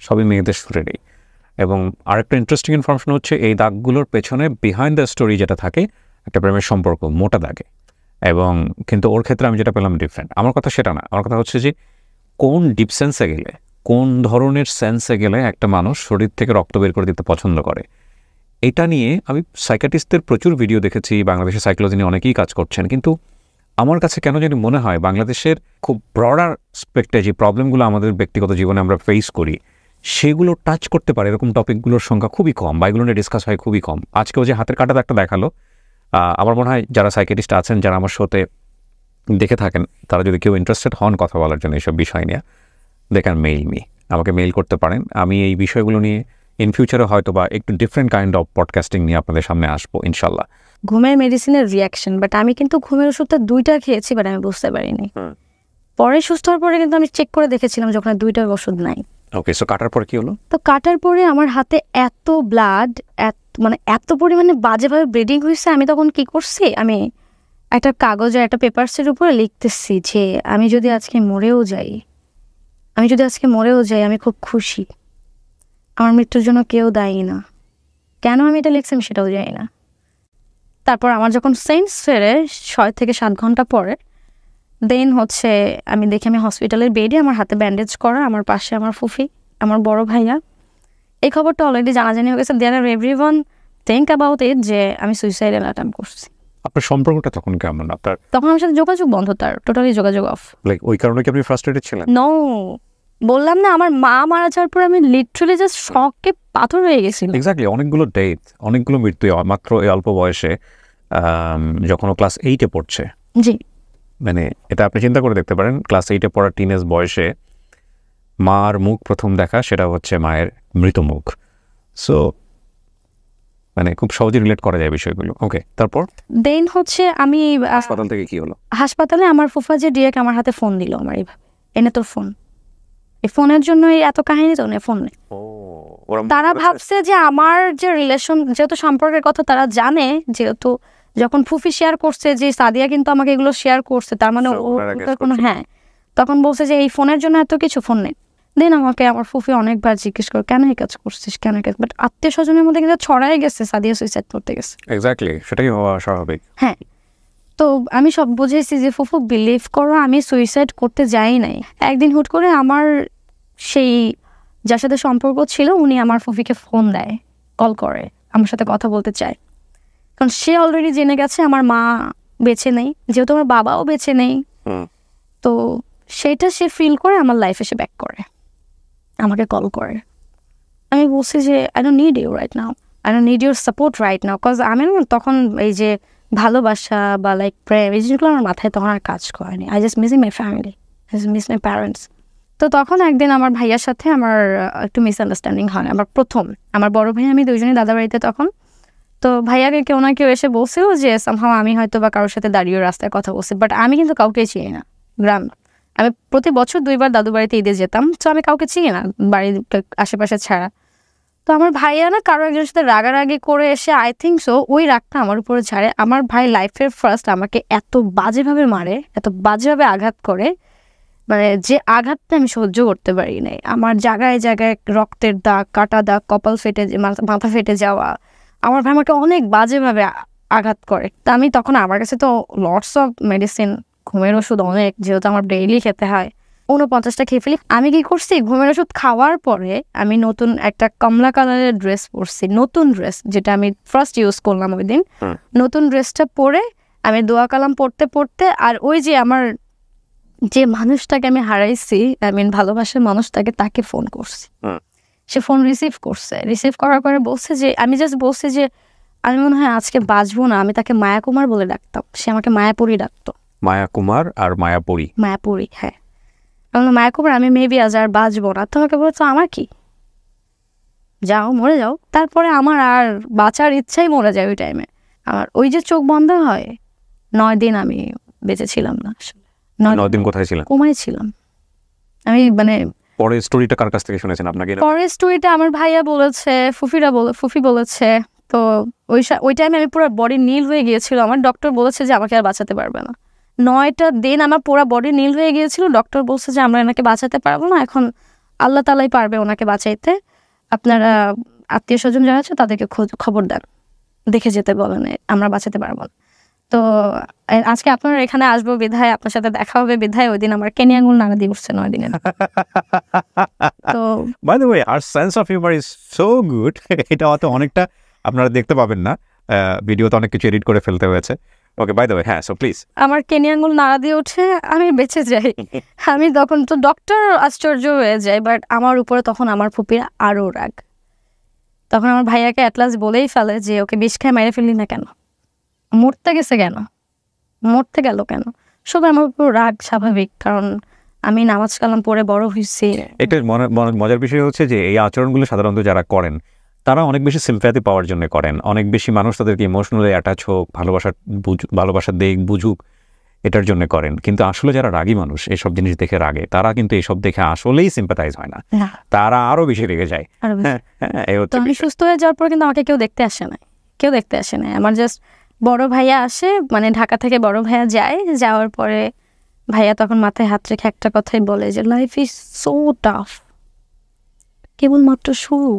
সবই মেয়েদের শরীরেই। এবং আরেকটা ইন্টারেস্টিং ইনফরমেশন হচ্ছে এই দাগগুলোর পেছনে বিহাইন্ড দ্য স্টোরি যেটা থাকে, একটা প্রেমের সম্পর্ক মোটা দাগে। এবং কিন্তু ওর ক্ষেত্রে আমি যেটা পেলাম ডিফারেন্ট। আমার কথা সেটা না, আমার কথা হচ্ছে যে কোন ডিপ সেন্সে গেলে, কোন ধরনের সেন্সে গেলে একটা মানুষ শরীর থেকে রক্ত বের করে দিতে পছন্দ করে। এটা নিয়ে আমি সাইকিয়াট্রিস্টদের প্রচুর ভিডিও দেখেছি, বাংলাদেশের সাইকোলজি নিয়ে অনেকেই কাজ করছেন, কিন্তু আমার কাছে কেন জানি মনে হয় বাংলাদেশের খুব ব্রডার স্পেক্টে যে প্রবলেমগুলো আমাদের ব্যক্তিগত জীবনে আমরা ফেস করি, সেগুলো টাচ করতে পারে এরকম টপিকগুলোর সংখ্যা খুবই কম, বা এগুলো নিয়ে ডিসকাস হয় খুবই কম। আজকেও যে হাতের কাটা একটা দেখালো, আমার মনে হয় যারা সাইকিয়াট্রিস্ট আছেন, যারা আমার শোতে দেখে থাকেন, তারা যদি কেউ ইন্টারেস্টেড হন কথা বলার জন্য এইসব বিষয় নিয়ে, দে ক্যান মেইল মি, আমাকে মেইল করতে পারেন। আমি এই বিষয়গুলো নিয়ে ইন ফিউচারে হয়তো বা একটু ডিফারেন্ট কাইন্ড অফ পডকাস্টিং নিয়ে আপনাদের সামনে আসবো ইনশাল্লাহ। ঘুমের মেডিসিনের রিয়াকশন, বাট আমি কিন্তু ঘুমের ওষুধটা 2টা খেয়েছি, বাট আমি বুঝতে পারিনি। পরে সুস্থ হওয়ার পরে কিন্তু আমি চেক করে দেখেছিলাম যখন 2টা ওষুধ নাই। ওকে, সো কাটার পর কি হলো? তো কাটার পরে আমার হাতে এত ব্লাড, মানে এত পরিমাণে বাজেভাবে ব্লিডিং হয়েছে। আমি তখন কি করছি, আমি একটা কাগজে একটা পেপারসের উপরে লিখতেছি যে আমি যদি আজকে মরেও যাই, আমি খুব খুশি, আমার মৃত্যুর জন্য কেউ দায়ী না। কেন আমি এটা লিখছি আমি সেটাও জানি না। তারপর আমার যখন সেন্স ফেরে 6 থেকে 7 ঘন্টা পরে, দেন হচ্ছে আমি দেখি আমি হসপিটালের বেডে, আমার হাতে ব্যান্ডেজ করা, আমার পাশে আমার ফুফি, আমার বড় ভাইয়া। এই খবরটা অলরেডি জানাজানি হয়ে গেছে। দেয়ার আর এভরিওয়ান থিঙ্ক অ্যাবাউট ইট যে আমি সুইসাইডাল অ্যাটেম্প্ট করছি। আপনার সম্পর্কটা তখন কেমন? আপনার তখন আমার সাথে যোগাযোগ বন্ধ, তার টোটালি যোগাযোগ অফ। লাইক ওই কারণে কি আপনি ফ্রাস্ট্রেটেড ছিলেন? নো, বললাম না আমার মা মারা যাওয়ার পর আমি লিটারালি জাস্ট শকে পাথর হয়ে গেছিলাম। এক্স্যাক্টলি, অনেকগুলো ডেথ, অনেকগুলো মৃত্যু মাত্র এই অল্প বয়সে, যখন ও ক্লাস 8-এ পড়ছে। জি, মানে এটা আপনি চিন্তা করে দেখতে পারেন, ক্লাস 8-এ পড়া টিনেজ বয়সে মার মুখ প্রথম দেখা, সেটা হচ্ছে মায়ের মৃত মুখ। সো মানে খুব সহজে রিলেট করা যায় বিষয়গুলো। ওকে, তারপর দেন হচ্ছে আমি হাসপাতাল থেকে কি হলো? হাসপাতালে আমার ফুফা যে ডিরেক্ট আমার হাতে ফোন দিল, আমার এইভাবে এনে তোর ফোন, এই ফোনের জন্যই এত কাহিনী, তো ফোন নেই। তারা ভাবছে যে আমার যে রিলেশন, যেহেতু সম্পর্কের কথা তারা জানে, যেহেতু যখন ফুফি শেয়ার করছে যে সাদিয়া কিন্তু আমাকে এগুলো শেয়ার করছে, তার মানে ওটার কোনো, হ্যাঁ, তখন বলছে যে এই ফোনের জন্য এত কিছু, ফোন নেই। দেন আমাকে আমার ফুফি অনেকবার জিজ্ঞেস করে কেন এই কাজ করছিস, কেন এই কাজ, বাট আত্মীয় স্বজনের মধ্যে কিন্তু ছড়াই গেছে সাদিয়া সুইসাইড করতে গেছে। এক্স্যাক্টলি, সেটাই হওয়া স্বাভাবিক। হ্যাঁ, তো আমি সব বুঝেছি যে ফুফু বিলিভ করো আমি সুইসাইড করতে যাই নাই। একদিন হুট করে আমার সেই যার সাথে সম্পর্ক ছিল উনি আমার ফুফিকে ফোন দেয়, কল করে, আমার সাথে কথা বলতে চায়, কারণ সে অলরেডি জেনে গেছে আমার মা বেঁচে নেই, যেহেতু আমার বাবাও বেঁচে নেই। তো সেটা সে ফিল করে আমার লাইফে সে ব্যাক করে, আমাকে কল করে। আমি বলছি যে I don't need you right now, I don't need your support right now, cause আমি তখন এই যে ভালোবাসা বা লাইক প্রেম, এই জিনিসগুলো আমার মাথায় তখন আর কাজ করেনি। I just missing my family, I just miss my parents. তো তখন একদিন আমার ভাইয়ার সাথে আমার একটু মিসআন্ডারস্ট্যান্ডিং হয়। আমার বড় ভাই আমি দুইজনই দাদা বাড়িতে তখন। তো ভাইয়াকে কেউ না কেউ এসে বলছিল যে সামহাও আমি হয়তো বা কারোর সাথে দাঁড়িয়ে রাস্তায় কথা বলছি, বাট আমি কিন্তু কাউকে চিনি না। গ্রাম, আমি প্রতি বছর 2বার দাদু বাড়িতে ঈদে যেতাম, তো আমি কাউকে চিনি না বাড়ির আশেপাশে ছাড়া। তো আমার ভাইয়া না কারো একজনের সাথে রাগারাগি করে এসে, আই থিঙ্ক সো ওই রাগটা আমার উপরে ছাড়ে। আমার ভাই লাইফের ফার্স্ট আমাকে এত বাজেভাবে মারে, এত বাজেভাবে আঘাত করে, মানে যে আঘাতটা আমি সহ্য করতে পারি নাই। আমার জায়গায় জায়গায় রক্তের দাগ, কাটা দাগ, কপাল ফেটে, মাথা ফেটে যাওয়া। আমার ভাই আমাকে অনেক বাজেভাবে আঘাত করে। তা আমি তখন, আমার কাছে তো লটস অফ মেডিসিন, ঘুমের ওষুধ অনেক, যেহেতু আমার ডেইলি খেতে হয়, 49টা খেয়ে ফেলি। আমি কি করছি, ঘুমের ওষুধ খাওয়ার পরে আমি নতুন একটা কমলা কালারের ড্রেস পরছি, নতুন ড্রেস, যেটা আমি ফার্স্ট ইউজ করলাম ওই দিন। নতুন ড্রেসটা পরে আমি দোয়া কালাম পড়তে পড়তে, আর ওই যে আমার যে মানুষটাকে আমি হারাইছি, আই মিন ভালোবাসার মানুষটাকে, তাকে ফোন করছি। সে ফোন রিসিভ করছে, রিসিভ করার পরে বলছে যে, আমি জাস্ট বলছি যে আমি মনে হয় আজকে বাঁচবো না। আমি তাকে মায়া কুমার বলে ডাকতাম, সে আমাকে মায়াপুরী ডাকতো। মায়া কুমার আর মায়াপুরী? মায়াপুরী, হ্যাঁ। মায়া কুমার, আমি মেবি আজ আর বাঁচবো না। তোমাকে বলছো আমার কি, যাও মরে যাও। তারপরে আমার আর বাঁচার ইচ্ছাই মরে যায় ওই টাইমে। আমার ওই যে চোখ বন্ধ হয়, 9 দিন আমি বেঁচে ছিলাম না আসলে। 9 দিন কোথায় ছিলেন? কোমায় ছিলাম আমি। মানে পরের স্টোরিটা কার কাছ থেকে শুনেছেন? আপনাকে পরের স্টোরিটা আমার ভাইয়া বলেছে, ফুফি বলেছে। তো ওই টাইমে আমি পুরো বডি নীল হয়ে গিয়েছিল। আমার ডক্টর বলেছে যে আমাকে আর বাঁচাতে পারবে না। 9টা দিন আমার পুরো বডি নীল হয়ে গিয়েছিল। ডক্টর বলছে যে আমরা এনাকে বাঁচাতে পারবো না, এখন আল্লাহ তালাই পারবে ওনাকে বাঁচাইতে। আপনারা আত্মীয় স্বজন যারা আছে তাদেরকে খবর দেন, দেখে যেতে বলেন, আমরা বাঁচাতে পারবো না। তো আজকে আপনার এখানে আসবো বিধায়, আপনার সাথে দেখা হবে বিধায় ওই দিন আমার কেনি আঙুল নাড়া দিয়ে উঠছে 9 দিনে। তো বাই দ্য ওয়ে, আর sense of humour is so good. এটা হয়তো অনেকটা আপনারা দেখতে পাবেন না, ভিডিওতে অনেক কিছু এডিট করে ফেলতে হয়েছে। ওকে, বাই দ্য ওয়ে, হ্যাঁ, সো প্লিজ। আমার কেনি আঙুল নাড়া দিয়ে উঠে আমি বেঁচে যাই। আমি তখন তো ডক্টর আশ্চর্য হয়ে যায়, বাট আমার উপরে তখন আমার ফুপির আরও রাগ। তখন আমার ভাইয়াকে অ্যাটলাস বলেই ফেলে যে ওকে বিষ খায় মেরে ফেললি না কেন, মরতে গেছে কেন, মরতে গেল কেন। সবাই আমার উপর রাগ স্বাভাবিক, কারণ আমি নামাজ কালাম পড়ে বড় হয়েছি। একটা মজার বিষয় হচ্ছে যে এই আচরণগুলো সাধারণত যারা করেন তারা অনেক বেশি সিম্প্যাথি পাওয়ার জন্য করেন। অনেক বেশি মানুষ তাদেরকে ইমোশনালি অ্যাটাচ হোক, ভালোবাসার দিক বুঝুক, এটার জন্য করেন। কিন্তু আসলে যারা রাগী মানুষ, এইসব জিনিস দেখে রাগে, তারা কিন্তু এইসব দেখে আসলেই সিম্প্যাথাইজ হয় না, তারা আরো বেশি রেগে যায়। তো আমি সুস্থ হয়ে যাওয়ার পর কিন্তু আমাকে কেউ দেখতে আসে না, আমার জাস্ট বড় ভাইয়া আসে, মানে ঢাকা থেকে বড় ভাইয়া যায়, যাওয়ার পরে ভাইয়া তখন মাথায় হাত রেখে একটা কথাই বলে যে লাইফ ইজ সো টাফ, কেবলমাত্র শুরু,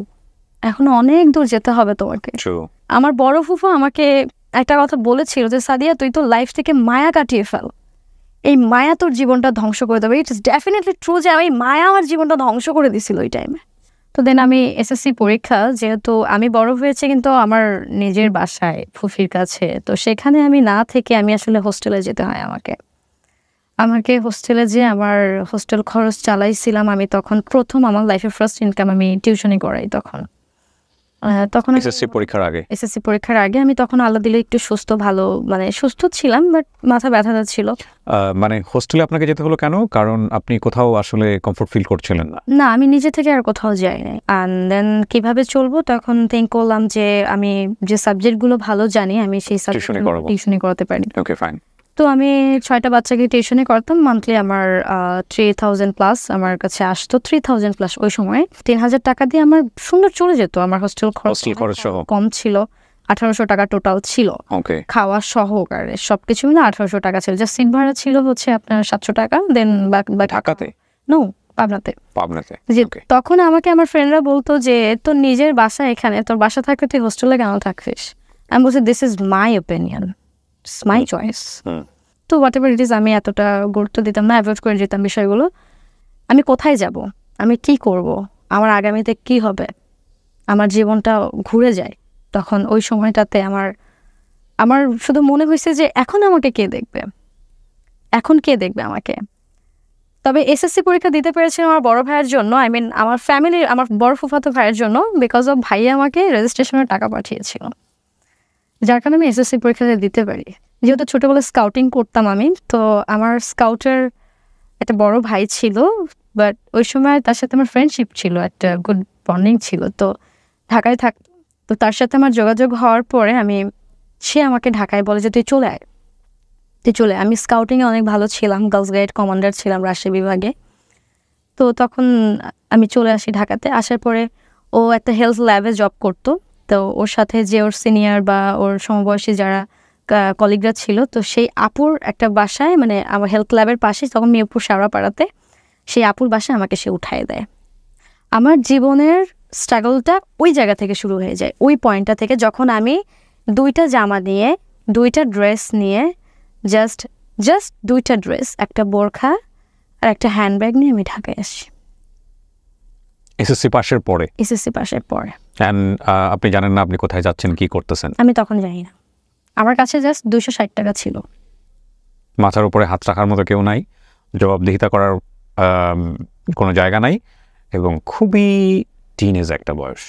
এখনো অনেক দূর যেতে হবে তোমাকে। আমার বড় ফুফু আমাকে একটা কথা বলেছিল যে সাদিয়া তুই তো লাইফ থেকে মায়া কাটিয়ে ফেল, এই মায়া তোর জীবনটা ধ্বংস করে দেবে। ইটস ডেফিনেটলি ট্রু যে ওই মায়া আমার জীবনটা ধ্বংস করে দিছিল ওই টাইমে। তো দেন আমি এসএসসি পরীক্ষা, যেহেতু আমি বড় হয়েছি কিন্তু আমার নিজের বাসায় ফুফির কাছে, তো সেখানে আমি না থেকে আমি আসলে হোস্টেলে যেতে হয় আমাকে হোস্টেলে যেয়ে আমার হোস্টেল খরচ চালাইছিলাম আমি তখন। প্রথম আমার লাইফের ফার্স্ট ইনকাম আমি টিউশনি করাই তখন। তখন এসএসসি পরীক্ষার আগে এসএসসি পরীক্ষার আগে আমি তখন আল্লাহ দিলে একটু সুস্থ, ভালো মানে সুস্থ ছিলাম, বাট মাথা ব্যথাটা ছিল। মানে হোস্টেলে আপনাকে যেতে হলো কেন? কারণ আপনি কোথাও আসলে কমফোর্ট ফিল করছিলেন না? না, আমি নিজে থেকে আর কোথাও যাই নাই। অ্যান্ড দেন কিভাবে চলবো তখন থিঙ্ক করলাম যে আমি যে সাবজেক্টগুলো ভালো জানি আমি সেই সাবজেক্ট টিউশনি করাতে পারি। Okay fine. তো আমি 6টা বাচ্চাকে টিউশনি করতাম। মান্থলি আমার 3000 প্লাস আমার কাছে আসতো। 3000 প্লাস ওই সময় 3000 টাকা দিয়ে আমার সুন্দর চলে যেত। আমার হোস্টেল খরচ কম ছিল, 1800 টাকা টোটাল ছিল, খাওয়া সহকারে সবকিছু মিলে 1800 টাকা ছিল। জাস্ট সিট ভাড়া ছিল হচ্ছে আপনার 700 টাকা। দেন ঢাকাতে নো পাবনাতে। তখন আমাকে আমার ফ্রেন্ডরা বলতো যে তোর নিজের বাসা এখানে, তোর বাসা থাকলে তুই হোস্টেলে কেন থাকিস? আমি বলছি this is my opinion, it's my choice. তো হোয়াট এভার ইট ইজ, আমি এতটা গুরুত্ব দিতাম না, অ্যাভয়েড করে যেতাম বিষয়গুলো। আমি কোথায় যাব, আমি কি করব, আমার আগামীতে কি হবে, আমার জীবনটা ঘুরে যায়। তখন ওই সময়টাতে আমার শুধু মনে হয়েছে যে এখন আমাকে কে দেখবে, এখন কে দেখবে আমাকে। তবে এসএসসি পরীক্ষা দিতে পেরেছিলাম আমার বড় ভাইয়ের জন্য, আই মিন আমার ফ্যামিলির, আমার বড় ফুফাতো ভাইয়ের জন্য, বিকজ অফ ভাইয়া আমাকে রেজিস্ট্রেশনের টাকা পাঠিয়েছিল, যার কারণে আমি এসএসসি পরীক্ষাটা দিতে পারি। যেহেতু ছোটোবেলায় স্কাউটিং করতাম আমি, তো আমার স্কাউটের একটা বড় ভাই ছিল, বাট ওই সময় তার সাথে আমার ফ্রেন্ডশিপ ছিল, একটা গুড বন্ডিং ছিল। তো ঢাকায় থাকতো, তো তার সাথে আমার যোগাযোগ হওয়ার পরে সে আমাকে ঢাকায় বলে যে তুই চলে আয়, আমি স্কাউটিংয়ে অনেক ভালো ছিলাম, গার্লস গাইড কমান্ডার ছিলাম রাজশাহী বিভাগে। তো তখন আমি চলে আসি ঢাকাতে। আসার পরে ও একটা হেলথ ল্যাবে জব করতো, তো ওর সাথে যে ওর সিনিয়র বা ওর সমবয়সী যারা কলিগরা ছিল, তো সেই আপুর একটা বাসায়, মানে আমার হেলথ ল্যাবের পাশে, তখন মিরপুর শেওড়াপাড়াতে, সেই আপুর বাসায় আমাকে সে উঠায় দেয়। আমার জীবনের স্ট্রাগলটা ওই জায়গা থেকে শুরু হয়ে যায়, ওই পয়েন্টটা থেকে, যখন আমি 2টা জামা নিয়ে, 2টা ড্রেস নিয়ে, জাস্ট 2টা ড্রেস, একটা বোরখা আর একটা হ্যান্ডব্যাগ নিয়ে আমি ঢাকায় আসি এসএসসি পাশের পরে। আপনি জানেন না আপনি কোথায় যাচ্ছেন, কি করতেছেন? আমি তখন জানি না। আমার কাছে জাস্ট 260 টাকা ছিল। মাথার উপরে হাত রাখার মতো কেউ নাই, জবাবদিহিতা করার কোনো জায়গা নাই, এবং খুবই টিনেজ একটা বয়স।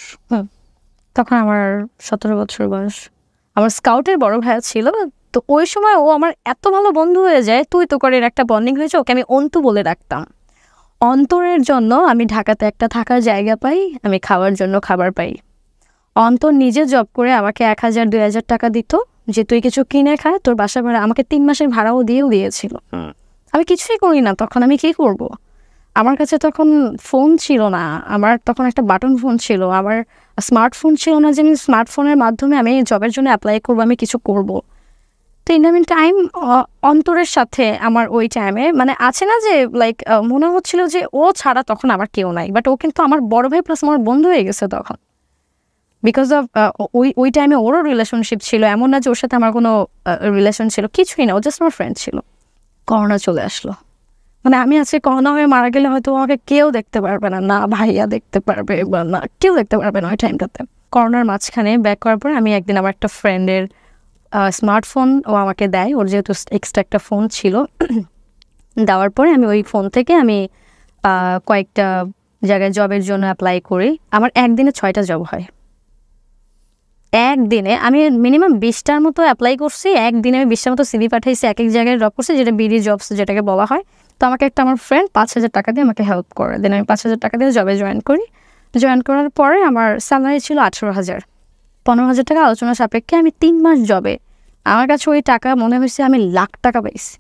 তখন আমার 17 বছর বয়স। আমার স্কাউটের বড় ভাইয়া ছিল, তো ওই সময় ও আমার এত ভালো বন্ধু হয়ে যায়, তুই তো করে একটা বন্ডিং হয়েছে। ওকে আমি অন্তু বলে রাখতাম। অন্তরের জন্য আমি ঢাকাতে একটা থাকার জায়গা পাই, আমি খাওয়ার জন্য খাবার পাই। অন্তর নিজে জব করে আমাকে 1000-2000 টাকা দিত যে তুই কিছু কিনে খা, তোর বাসা ভাড়া, আমাকে 3 মাসের ভাড়াও দিয়েছিল। আমি কিছুই করি না তখন, আমি কি করব? আমার কাছে তখন ফোন ছিল না, আমার তখন একটা বাটন ফোন ছিল, আমার স্মার্টফোন ছিল না যে আমি স্মার্টফোনের মাধ্যমে আমি জবের জন্য অ্যাপ্লাই করবো, আমি কিছু করব। তো ইন দ্য মিন টাইম অন্তরের সাথে আমার ওই টাইমে মানে আছে না যে লাইক মনে হচ্ছিল যে ও ছাড়া তখন আমার কেউ নাই, বাট ও কিন্তু আমার বড় ভাই প্লাস আমার বন্ধু হয়ে গেছে তখন, বিকজ অফ ওই টাইমে ওরও রিলেশনশিপ ছিল। এমন না যে ওর সাথে আমার কোনো রিলেশন ছিল, কিছুই না, ও জাস্ট আমার ফ্রেন্ড ছিল। করোনা চলে আসলো, মানে আমি আজকে করোনা হয়ে মারা গেলে হয়তো আমাকে কেউ দেখতে পারবে না, না ভাইয়া দেখতে পারবে বা না কেউ দেখতে পারবে না ওই টাইমটাতে। করোনার মাঝখানে ব্যাক করার পরে আমি একদিন আমার একটা ফ্রেন্ডের স্মার্টফোন ও আমাকে দেয়, ওর যেহেতু এক্সট্রা একটা ফোন ছিল, দেওয়ার পরে আমি ওই ফোন থেকে আমি কয়েকটা জায়গায় জবের জন্য অ্যাপ্লাই করি। আমার একদিনে 6টা জব হয়। একদিনে আমি মিনিমাম 20টার মতো অ্যাপ্লাই করছি, একদিনে আমি 20টার মতো সিভি পাঠাইছি, এক এক জায়গায় ড্রপ করছি, যেটা বিডি জবস যেটাকে বলা হয়। তো আমাকে আমার ফ্রেন্ড 5000 টাকা দিয়ে আমাকে হেল্প করে, দেন আমি 5000 টাকা দিয়ে জবে জয়েন করি। জয়েন করার পরে আমার স্যালারি ছিল 18,000, 15,000 টাকা আলোচনা সাপেক্ষে। আমি 3 মাস জবে, আমার কাছে ওই টাকা মনে হয়েছে আমি লাখ টাকা পাইছি।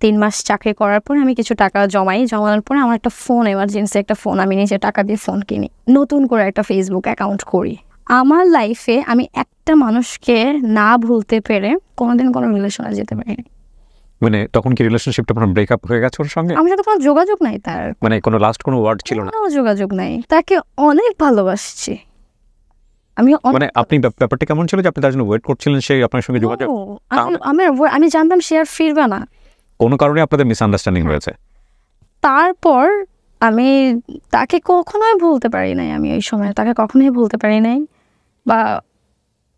3 মাস চাকরি করার পরে আমি কিছু টাকা জমানোর পরে আমার একটা ফোন, এমার্জেন্সি একটা ফোন, আমি নিজে টাকা দিয়ে ফোন কিনি, নতুন করে একটা ফেসবুক অ্যাকাউন্ট করি। আমার লাইফে আমি একটা মানুষকে না ভুলতে পেরে কোনোদিন কোনো রিলেশনে যেতে পারিনি। মানে তখন কি রিলেশনশিপটা আপনার ব্রেকআপ হয়ে গেছে ওর সঙ্গে? আমার সাথে কোনো যোগাযোগ নাই তার, মানে কোনো লাস্ট কোনো ওয়ার্ড ছিল না? কোনো যোগাযোগ নাই, তাকে অনেক ভালোবাসছি আমি। মানে আপনি ব্যাপারটা কেমন ছিল যে আপনি তার জন্য ওয়েট করছিলেন সে আপনার সঙ্গে যোগাযোগ? আমি জানতাম সে আর ফিরবে না, কোনো কারণে আপনাদের মিসআন্ডারস্ট্যান্ডিং হয়েছে। তারপর আমি তাকে কখনোই ভুলতে পারি নাই, আমি ওই সময় তাকে কখনোই ভুলতে পারি নাই। বা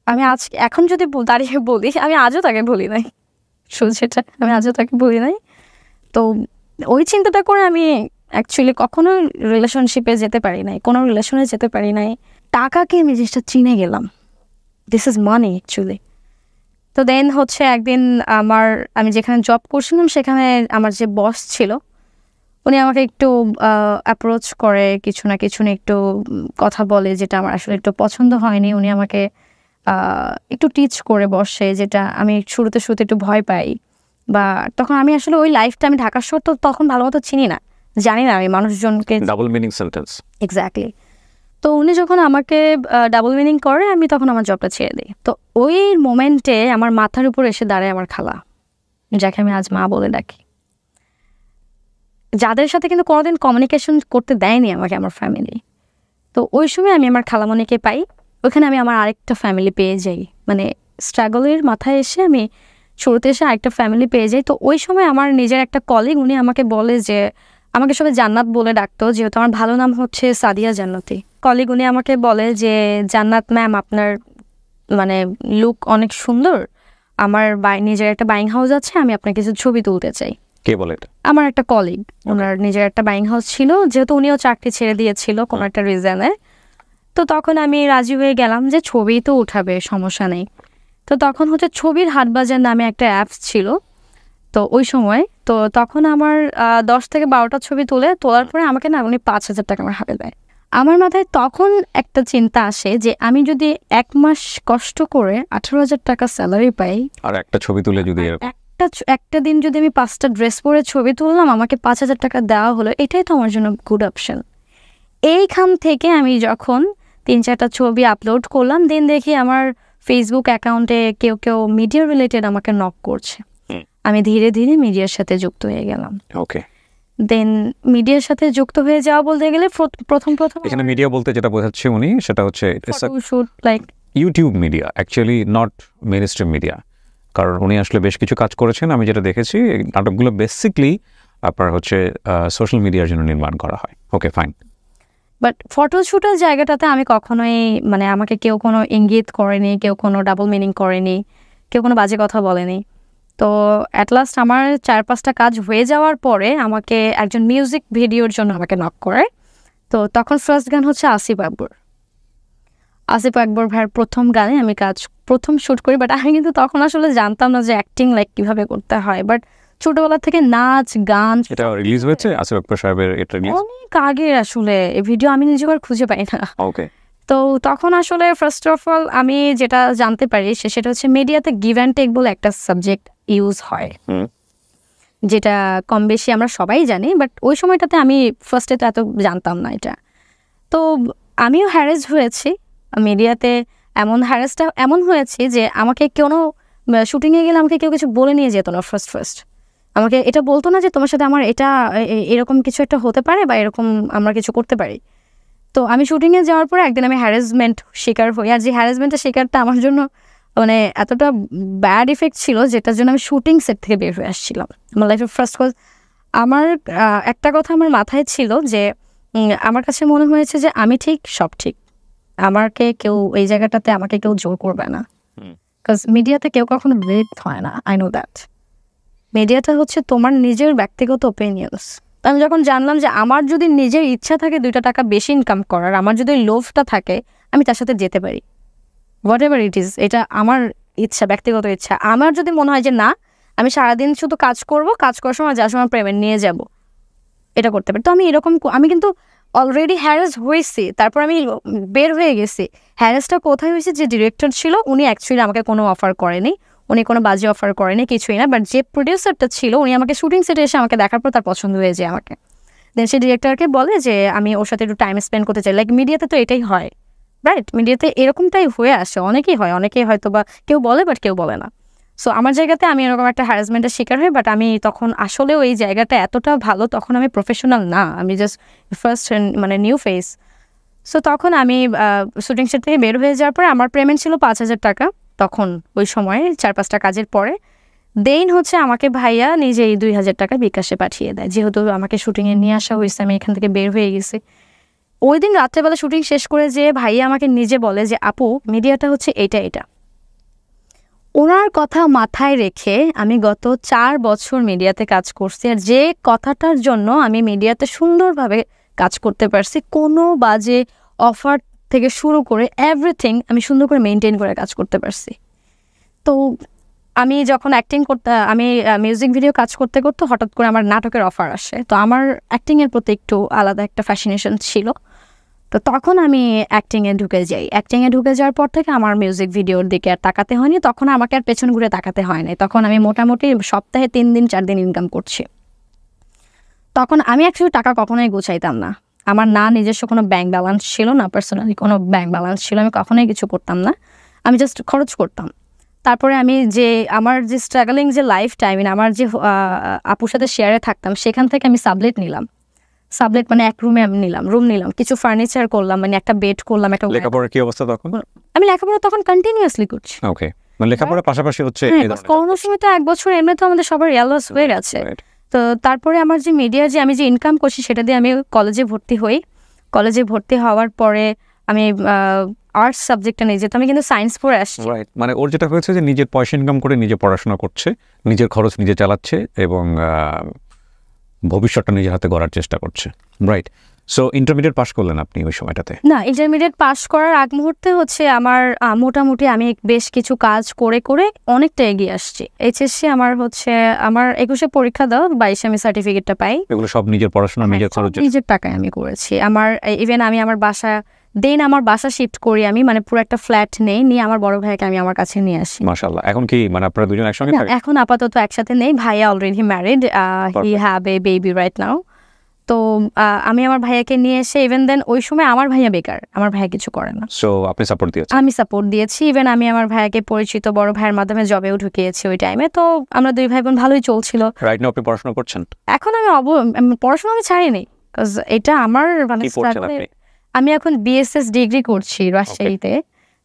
আমি এখন যদি দাঁড়িয়ে বলি, আমি আজও তাকে ভুলি নাই, সেটা আমি আজও তাকে ভুলি নাই। তো ওই চিন্তাটা করে আমি অ্যাকচুয়ালি কখনো রিলেশনশিপে যেতে পারি নাই, কোনো রিলেশনে যেতে পারি নাই। টাকাকে আমি জিনিসটা চিনে গেলাম, দিস ইজ মানি অ্যাকচুয়ালি। তো দেন হচ্ছে একদিন আমি যেখানে জব করছিলাম সেখানে আমার যে বস ছিল উনি আমাকে একটু অ্যাপ্রোচ করে, কিছু না কিছু নিয়ে একটু কথা বলে, যেটা আমার আসলে একটু পছন্দ হয়নি। উনি আমাকে একটু টিচ করে বসে, যেটা আমি শুরুতে একটু ভয় পাই। বা তখন আমি আসলে ওই লাইফটা, আমি ঢাকার শহর তো তখন ভালো মতো চিনি না, জানি না আমি মানুষজনকে। Double meaning sentence. এক্স্যাক্টলি। তো উনি যখন আমাকে ডাবল মিনিং করে, আমি তখন আমার জবটা ছেড়ে দিই। তো ওই মোমেন্টে আমার মাথার উপর এসে দাঁড়ায় আমার খালা, যাকে আমি আজ মা বলে ডাকি, যাদের সাথে কিন্তু কোনোদিন কমিউনিকেশন করতে দেয়নি আমাকে আমার ফ্যামিলি। তো ওই সময় আমি আমার খালামণিকে পাই, ওখানে আমি আমার আরেকটা ফ্যামিলি পেয়ে যাই। মানে স্ট্রাগলের মাথায় এসে আমি শুরুতে এসে আরেকটা ফ্যামিলি পেয়ে যাই। তো ওই সময় আমার নিজের একটা কলিগ, উনি আমাকে বলে যে, আমাকে সবাই জান্নাত বলে ডাকতো, যেহেতু আমার ভালো নাম হচ্ছে সাদিয়া জান্নাতি। কলিগ উনি আমাকে বলে যে, জান্নাত ম্যাম, আপনার মানে লুক অনেক সুন্দর, আমার নিজের একটা বাইং হাউস আছে, আমি আপনার কিছু ছবি তুলতে চাই। কে বলে এটা? আমার একটা কলিগ, ওনার নিজের একটা বাইং হাউস ছিল, যেহেতু উনিও চাকরি ছেড়ে দিয়েছিল কোনো একটা রিজনে। তো তখন আমি রাজি হয়ে গেলাম যে ছবি তো উঠাবে, সমস্যা নেই। তো তখন হচ্ছে ছবির হাটবাজার নামে একটা অ্যাপস ছিল তো ওই সময়। তো তখন আমার 10 থেকে 12টা ছবি তোলার পরে আমাকে না উনি 5,000 টাকা আমার হাতে দেয়। আমার মাথায় তখন একটা চিন্তা আসে যে আমি যদি 1 মাস কষ্ট করে 18,000 টাকা স্যালারি পাই, আর একটা ছবি তুলে যদি একটা দিন যদি আমি 5টা ড্রেস পরে ছবি তুললাম, আমাকে 5,000 টাকা দেওয়া হলো, এটাই তো আমার জন্য গুড অপশন। এইখান থেকে আমি যখন 3-4টা ছবি আপলোড করলাম, দেন দেখি আমার ফেসবুক অ্যাকাউন্টে কেউ মিডিয়া রিলেটেড আমাকে নক করছে। আমি ধীরে ধীরে মিডিয়ার সাথে যুক্ত হয়ে গেলাম। ওকে। দেন মিডিয়ার সাথে যুক্ত হয়ে যাওয়া বলতে গেলে প্রথম এখানে মিডিয়া বলতে যেটা বোঝাচ্ছে উনি, সেটা হচ্ছে shoot like YouTube media, actually not mainstream media. কারণ উনি আসলে বেশ কিছু কাজ করেছেন, আমি যেটা দেখেছি নাটকগুলো বেসিকলি আপনার হচ্ছে সোশ্যাল মিডিয়ার জন্য নির্মাণ করা হয়। ওকে, ফাইন। বাট ফটোশ্যুটের জায়গাটাতে আমি কখনোই, মানে আমাকে কেউ কোনো ইঙ্গিত করেনি, কেউ কোনো ডাবল মিনিং করেনি, কেউ কোনো বাজে কথা বলেনি। তো অ্যাট লাস্ট আমার 4-5টা কাজ হয়ে যাওয়ার পরে আমাকে একজন মিউজিক ভিডিওর জন্য আমাকে নক করে। তো তখন ফার্স্ট গান হচ্ছে আসিফ আকবর ভাইয়ের প্রথম গানে আমি প্রথম শ্যুট করি। বাট আমি কিন্তু তখন আসলে জানতাম না যে অ্যাক্টিং লাইক কীভাবে করতে হয়। বাট ছোটবেলা থেকে নাচ গান। এটা রিলিজ হয়েছে আসিফ আকবর সাহেবের? এটা অনেক আগে আসলে এই ভিডিও আমি নিজে আর খুঁজে পাই না। ওকে। তো তখন আসলে ফার্স্ট অফ অল আমি যেটা জানতে পারি সেটা হচ্ছে মিডিয়াতে গিভ অ্যান্ড টেক বলে একটা সাবজেক্ট ইউজ হয়, যেটা কম বেশি আমরা সবাই জানি। বাট ওই সময়টাতে আমি ফার্স্টে তো এত জানতাম না এটা। তো আমিও হ্যারেস হয়েছি মিডিয়াতে। হ্যারেসটা এমন হয়েছে যে আমাকে কোনো শুটিংয়ে গেলে আমাকে কেউ কিছু বলে নিয়ে যেত না। ফার্স্ট আমাকে এটা বলতো না যে তোমার সাথে আমার এটা এরকম কিছু একটা হতে পারে বা এরকম আমরা কিছু করতে পারি। তো আমি শুটিংয়ে যাওয়ার পরে একদিন আমি হ্যারাসমেন্ট শিকার হই। আর যে হ্যারাসমেন্টের শিকারটা আমার জন্য মানে এতটা ব্যাড ইফেক্ট ছিল, যেটার জন্য আমি শুটিং সেট থেকে বের হয়ে আসছিলাম। আমার লাইফের ফার্স্ট কজ আমার একটা কথা আমার মাথায় ছিল যে আমার কাছে মনে হয়েছে যে আমি ঠিক, সব ঠিক, আমাকে কেউ এই জায়গাটাতে আমাকে কেউ জোর করবে না। বিকজ মিডিয়াতে কেউ কখনো ব্রেক হয় না, আই নো দ্যাট। মিডিয়াটা হচ্ছে তোমার নিজের ব্যক্তিগত ওপিনিয়ন্স। আমি যখন জানলাম যে আমার যদি নিজের ইচ্ছা থাকে 2টা টাকা বেশি ইনকাম করার, আমার যদি লোভটা থাকে, আমি তার সাথে যেতে পারি, হোয়াট এভার ইট ইজ। এটা আমার ইচ্ছা, ব্যক্তিগত ইচ্ছা। আমার যদি মনে হয় যে না, আমি সারাদিন শুধু কাজ করব, কাজ করার সময় যার সময় পেমেন্ট নিয়ে যাব, এটা করতে পারি। তো আমি কিন্তু অলরেডি হ্যারাস হয়েছি, তারপর আমি বের হয়ে গেছি। হ্যারাসটা কোথায় হয়েছে? যে ডিরেক্টর ছিল উনি অ্যাকচুয়ালি আমাকে কোনো অফার করেনি, উনি কোনো বাজে অফার করেনি, কিছুই না। বাট যে প্রডিউসারটা ছিল উনি আমাকে শুটিং সেটে এসে আমাকে দেখার পর তার পছন্দ হয়ে যায় আমাকে। দেন সে ডিরেক্টরকে বলে যে আমি ওর সাথে একটু টাইম স্পেন্ড করতে চাই। লাইক মিডিয়াতে তো এটাই হয়, রাইট? মিডিয়াতে এরকমটাই হয়ে আসে, অনেকেই হয়তো বা কেউ বলে বাট কেউ বলে না। সো আমার জায়গাতে আমি এরকম একটা হ্যারাসমেন্টের শিকার হই। বাট আমি তখন আসলেও এই জায়গাটা এতটা ভালো, তখন আমি প্রফেশনাল না, আমি জাস্ট ফার্স্ট মানে নিউ ফেস। সো তখন আমি শুটিং সেট থেকে বের হয়ে যাওয়ার পরে আমার পেমেন্ট ছিল 5,000 টাকা তখন, ওই সময়ে 4-5টা কাজের পরে। দেন হচ্ছে আমাকে ভাইয়া নিজে এই 2,000 টাকা বিকাশে পাঠিয়ে দেয়, যেহেতু আমাকে শুটিংয়ে নিয়ে আসা হয়েছে, আমি এখান থেকে বের হয়ে গেছি। ওই দিন রাত্রেবেলা শুটিং শেষ করে যে ভাইয়া আমাকে নিজে বলে যে আপু মিডিয়াটা হচ্ছে এটা। ওনার কথা মাথায় রেখে আমি গত 4 বছর মিডিয়াতে কাজ করছি, আর যে কথাটার জন্য আমি মিডিয়াতে সুন্দরভাবে কাজ করতে পারছি, কোনো বাজে অফার থেকে শুরু করে এভরিথিং আমি সুন্দর করে মেনটেন করে কাজ করতে পারছি। তো আমি যখন আমি মিউজিক ভিডিও কাজ করতে করতে হঠাৎ করে আমার নাটকের অফার আসে, তো আমার অ্যাক্টিংয়ের প্রতি একটু আলাদা একটা ফ্যাসিনেশন ছিল। তো তখন আমি অ্যাক্টিংয়ে ঢুকে যাই। অ্যাক্টিংয়ে ঢুকে যাওয়ার পর থেকে আমার মিউজিক ভিডিওর দিকে আর তাকাতে হয়নি, তখন আমাকে আর পেছন ঘুরে তাকাতে হয় না। তখন আমি মোটামুটি সপ্তাহে 3 দিন 4 দিন ইনকাম করছি। তখন আমি অ্যাকচুয়ালি টাকা কখনোই গুছাইতাম না। আমার না নিজস্ব কোনো ব্যাংক ব্যালেন্স ছিল, না পার্সোনালি কোনো ব্যাংক ব্যালেন্স ছিল, আমি কখনোই কিছু করতাম না, আমি জাস্ট খরচ করতাম। তারপরে আমি আমার যে স্ট্রাগলিং যে লাইফ টাইম, আমার যে আপুর সাথে শেয়ারে থাকতাম, সেখান থেকে আমি সাবলেট নিলাম। সাবলেট মানে এক রুমে আমি রুম নিলাম, কিছু ফার্নিচার করলাম, মানে একটা বেড করলাম। একটা লেখাপড়ার কি অবস্থা তখন? আমি লেখাপড়া তখন কন্টিনিউয়াসলি করছি। ওকে, মানে লেখাপড়ার পাশাপাশি হচ্ছে করোনার সময় তো 1 বছর এমনি তো আমাদের সবার লস হয়ে গেছে। তো তারপরে আমার যে মিডিয়া যে আমি যে ইনকাম করছি সেটা দিয়ে আমি কলেজে ভর্তি হই। কলেজে ভর্তি হওয়ার পরে আমি আর্টস সাবজেক্টটা নিয়ে যেতাম, আমি কিন্তু সায়েন্স পড়ে আসছি। মানে ওর যেটা হয়েছে যে নিজের পয়সা ইনকাম করে নিজে পড়াশোনা করছে, নিজের খরচ নিজে চালাচ্ছে এবং ভবিষ্যৎটা নিজের হাতে গড়ার চেষ্টা করছে। রাইট। সো ইন্টারমিডিয়েট পাস করলেন আপনি ওই সময়টাতে? না, ইন্টারমিডিয়েট পাস করার আগ মুহূর্তে হচ্ছে আমার মোটামুটি আমি বেশ কিছু কাজ করে করে অনেকটা এগিয়ে আসছি। এইচএসসি আমার 21-এ পরীক্ষা দাও, 22-এ আমি সার্টিফিকেটটা পাই। এগুলো সব নিজের পড়াশোনা নিজের খরচ, নিজের টাকায় আমি করেছি। ইভেন আমি আমার বাসা শিফট করি, আমি মানে পুরো একটা ফ্ল্যাট নিয়ে আমার বড় ভাইকে আমি আমার কাছে নিয়ে আসি। মাশাআল্লাহ। এখন কি মানে আপনারা দুজন একসঙ্গে থাকেন? এখন আপাতত একসাথে নেই, ভাইয়া already married, he have a baby right now. তো আমি আমার ভাইয়াকে নিয়ে এসে, ইভেন দেন ওই সময় আমার ভাইয়া বেকার, আমার ভাইয়া কিছু করে না। সো আপনি সাপোর্ট দিয়েছেন? আমি সাপোর্ট দিয়েছি। ইভেন আমি আমার ভাইয়াকে পরিচিত বড় ভাইয়ের মাধ্যমে জবেও ঢুকিয়েছি ওই টাইমে। তো আমরা 2 ভাই বোন ভালোই চলছিল। রাইট নাও আপনি পড়াশোনা করছেন? এখন আমি পড়াশোনা আমি ছাড়িনি, কজ এটা আমার মানে আমি এখন বিএসএস ডিগ্রি করছি রাজশাহীতে।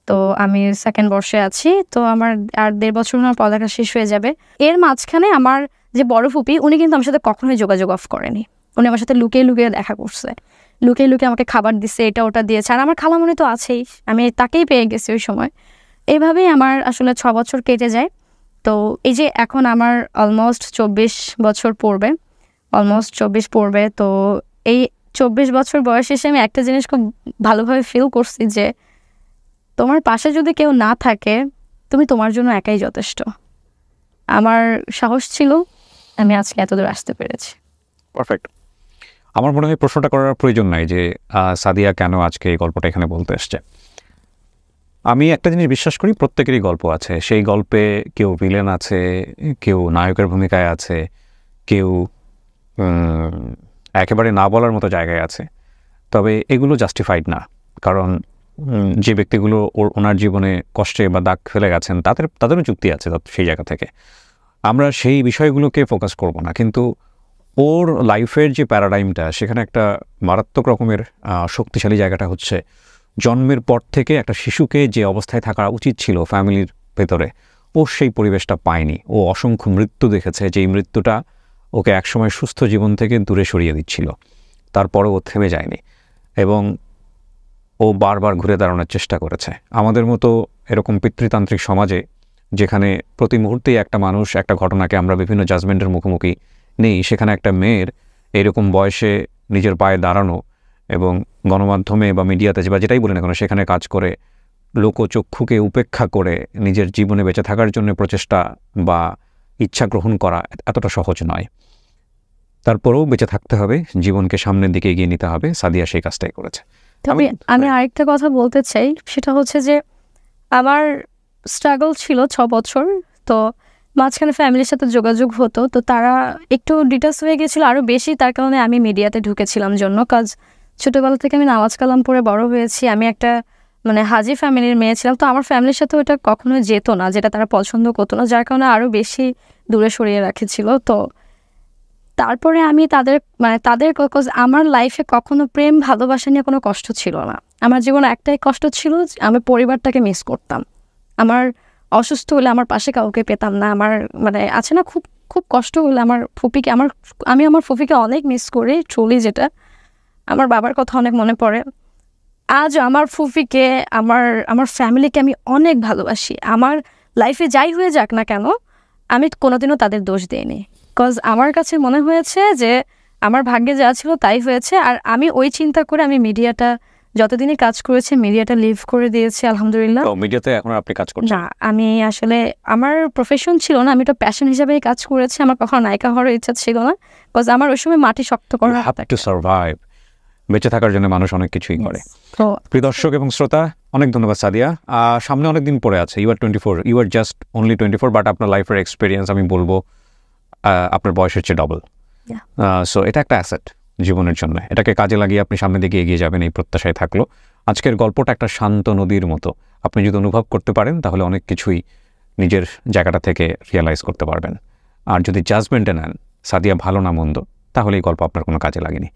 তো আমি 2nd বর্ষে আছি। তো আমার আর 1.5 বছর আমার পড়ালেখা শেষ হয়ে যাবে। এর মাঝখানে আমার যে বড় ফুপি, উনি কিন্তু আমার সাথে কখনোই যোগাযোগ অফ করেনি। উনি আমার সাথে লুকিয়ে লুকিয়ে দেখা করছে, লুকিয়ে লুকিয়ে আমাকে খাবার দিচ্ছে, এটা ওটা দিয়েছে। আর আমার খালামণি তো আছেই, আমি তাকেই পেয়ে গেছি ওই সময়। এইভাবেই আমার আসলে 6 বছর কেটে যায়। তো এই যে এখন আমার অলমোস্ট 24 বছর পড়বে। তো এই 24 বছর বয়স এসে আমি একটা জিনিস খুব ভালোভাবে ফিল করছি যে তোমার পাশে যদি কেউ না থাকে, তুমি তোমার জন্য একাই যথেষ্ট। আমার সাহস ছিল, আমি আজকে এতদূর আসতে পেরেছি। পারফেক্ট। আমার মনে হয় প্রশ্নটা করার প্রয়োজন নাই যে সাদিয়া কেন আজকে এই গল্পটা এখানে বলতে আসছে। আমি একটা জিনিস বিশ্বাস করি, প্রত্যেকেরই গল্প আছে। সেই গল্পে কেউ ভিলেন আছে, কেউ নায়কের ভূমিকায় আছে, কেউ একেবারে না বলার মতো জায়গায় আছে। তবে এগুলো জাস্টিফাইড না, কারণ যে ব্যক্তিগুলো ওনার জীবনে কষ্টে বা দাগ ফেলে গেছেন তাদেরও যুক্তি আছে সেই জায়গা থেকে। আমরা সেই বিষয়গুলোকে ফোকাস করব না, কিন্তু ওর লাইফের যে প্যারাডাইমটা, সেখানে একটা মারাত্মক রকমের শক্তিশালী জায়গাটা হচ্ছে জন্মের পর থেকে একটা শিশুকে যে অবস্থায় থাকা উচিত ছিল ফ্যামিলির ভেতরে, ও সেই পরিবেশটা পায়নি। ও অসংখ্য মৃত্যু দেখেছে, যেই মৃত্যুটা ওকে একসময় সুস্থ জীবন থেকে দূরে সরিয়ে দিচ্ছিল। তারপরও ও থেমে যায়নি এবং ও বারবার ঘুরে দাঁড়ানোর চেষ্টা করেছে। আমাদের মতো এরকম পিতৃতান্ত্রিক সমাজে, যেখানে প্রতি মুহূর্তেই একটা মানুষ একটা ঘটনাকে আমরা বিভিন্ন জাজমেন্টের মুখোমুখি নেই, সেখানে একটা মেয়ের এরকম বয়সে নিজের পায়ে দাঁড়ানো এবং গণমাধ্যমে বা মিডিয়াতে বা যেটাই বলি না কেন সেখানে কাজ করে লোকচক্ষুকে উপেক্ষা করে নিজের জীবনে বেঁচে থাকার জন্য প্রচেষ্টা বা ইচ্ছা গ্রহণ করা এতটা সহজ নয়। তারপরেও বেঁচে থাকতে হবে, জীবনকে সামনের দিকে এগিয়ে নিতে হবে। সাদিয়া সেই কাজটাই করেছে। আমি আরেকটা কথা বলতে চাই, সেটা হচ্ছে যে আমার স্ট্রাগল ছিল 6 বছর। তো মাঝখানে ফ্যামিলির সাথে যোগাযোগ হতো, তো তারা একটু ডিটাচ হয়ে গেছিলো আরও বেশি। তার কারণে আমি মিডিয়াতে ঢুকেছিলাম জন্য, কাজ ছোটোবেলা থেকে আমি নামাজ কালাম পড়ে বড় হয়েছি। আমি একটা মানে হাজি ফ্যামিলির মেয়ে ছিলাম, তো আমার ফ্যামিলির সাথে ওটা কখনো যেত না, যেটা তারা পছন্দ করতো না, যার কারণে আরও বেশি দূরে সরিয়ে রাখেছিল। তো তারপরে আমি তাদের আমার লাইফে কখনো প্রেম ভালোবাসা নিয়ে কোনো কষ্ট ছিল না। আমার জীবনে একটাই কষ্ট ছিল, আমি পরিবারটাকে মিস করতাম। আমার অসুস্থ হলে আমার পাশে কাউকে পেতাম না। আমার মানে আছে না, খুব খুব কষ্ট হলে আমার ফুপিকে আমি আমার ফুপিকে অনেক মিস করি ট্রুলি। যেটা আমার বাবার কথা অনেক মনে পড়ে। আজ আমার ফুফিকে, আমার ফ্যামিলিকে আমি অনেক ভালোবাসি। আমার লাইফে যাই হয়ে যাক না কেন, আমি কোনোদিনও তাদের দোষ দিইনি। বিকজ আমার কাছে মনে হয়েছে যে আমার ভাগ্যে যা ছিল তাই হয়েছে। আর আমি ওই চিন্তা করে আমি মিডিয়াটা যতদিনই কাজ করেছি, মিডিয়াটা লিভ করে দিয়েছি আলহামদুলিল্লাহ। মিডিয়াতে এখন আপনি কাজ করছেন? না, আমি আসলে আমার প্রফেশন ছিল না, আমি তো প্যাশন হিসেবেই কাজ করেছি। আমার কখনো নায়িকা হওয়ার ইচ্ছা ছিল না, বিকজ আমার ওই সময় মাটি শক্ত করা। টু সার্ভাইভ, বেঁচে থাকার জন্য মানুষ অনেক কিছুই করে। তো প্রিয় দর্শক এবং শ্রোতা, অনেক ধন্যবাদ সাদিয়া। সামনে অনেক দিন পরে আছে। You are 24, you are just only 24, but আপনার লাইফের এক্সপিরিয়েন্স আমি বলবো আপনার বয়সের চেয়ে ডবল। সো এটা একটা অ্যাসেট জীবনের জন্য, এটাকে কাজে লাগিয়ে আপনি সামনের দিকে এগিয়ে যাবেন এই প্রত্যাশায় থাকলো। আজকের গল্পটা একটা শান্ত নদীর মতো, আপনি যদি অনুভব করতে পারেন তাহলে অনেক কিছুই নিজের জায়গাটা থেকে রিয়েলাইজ করতে পারবেন। আর যদি জাজমেন্টে নেন সাদিয়া ভালো না মন্দ, তাহলে এই গল্প আপনার কোনো কাজে লাগেনি।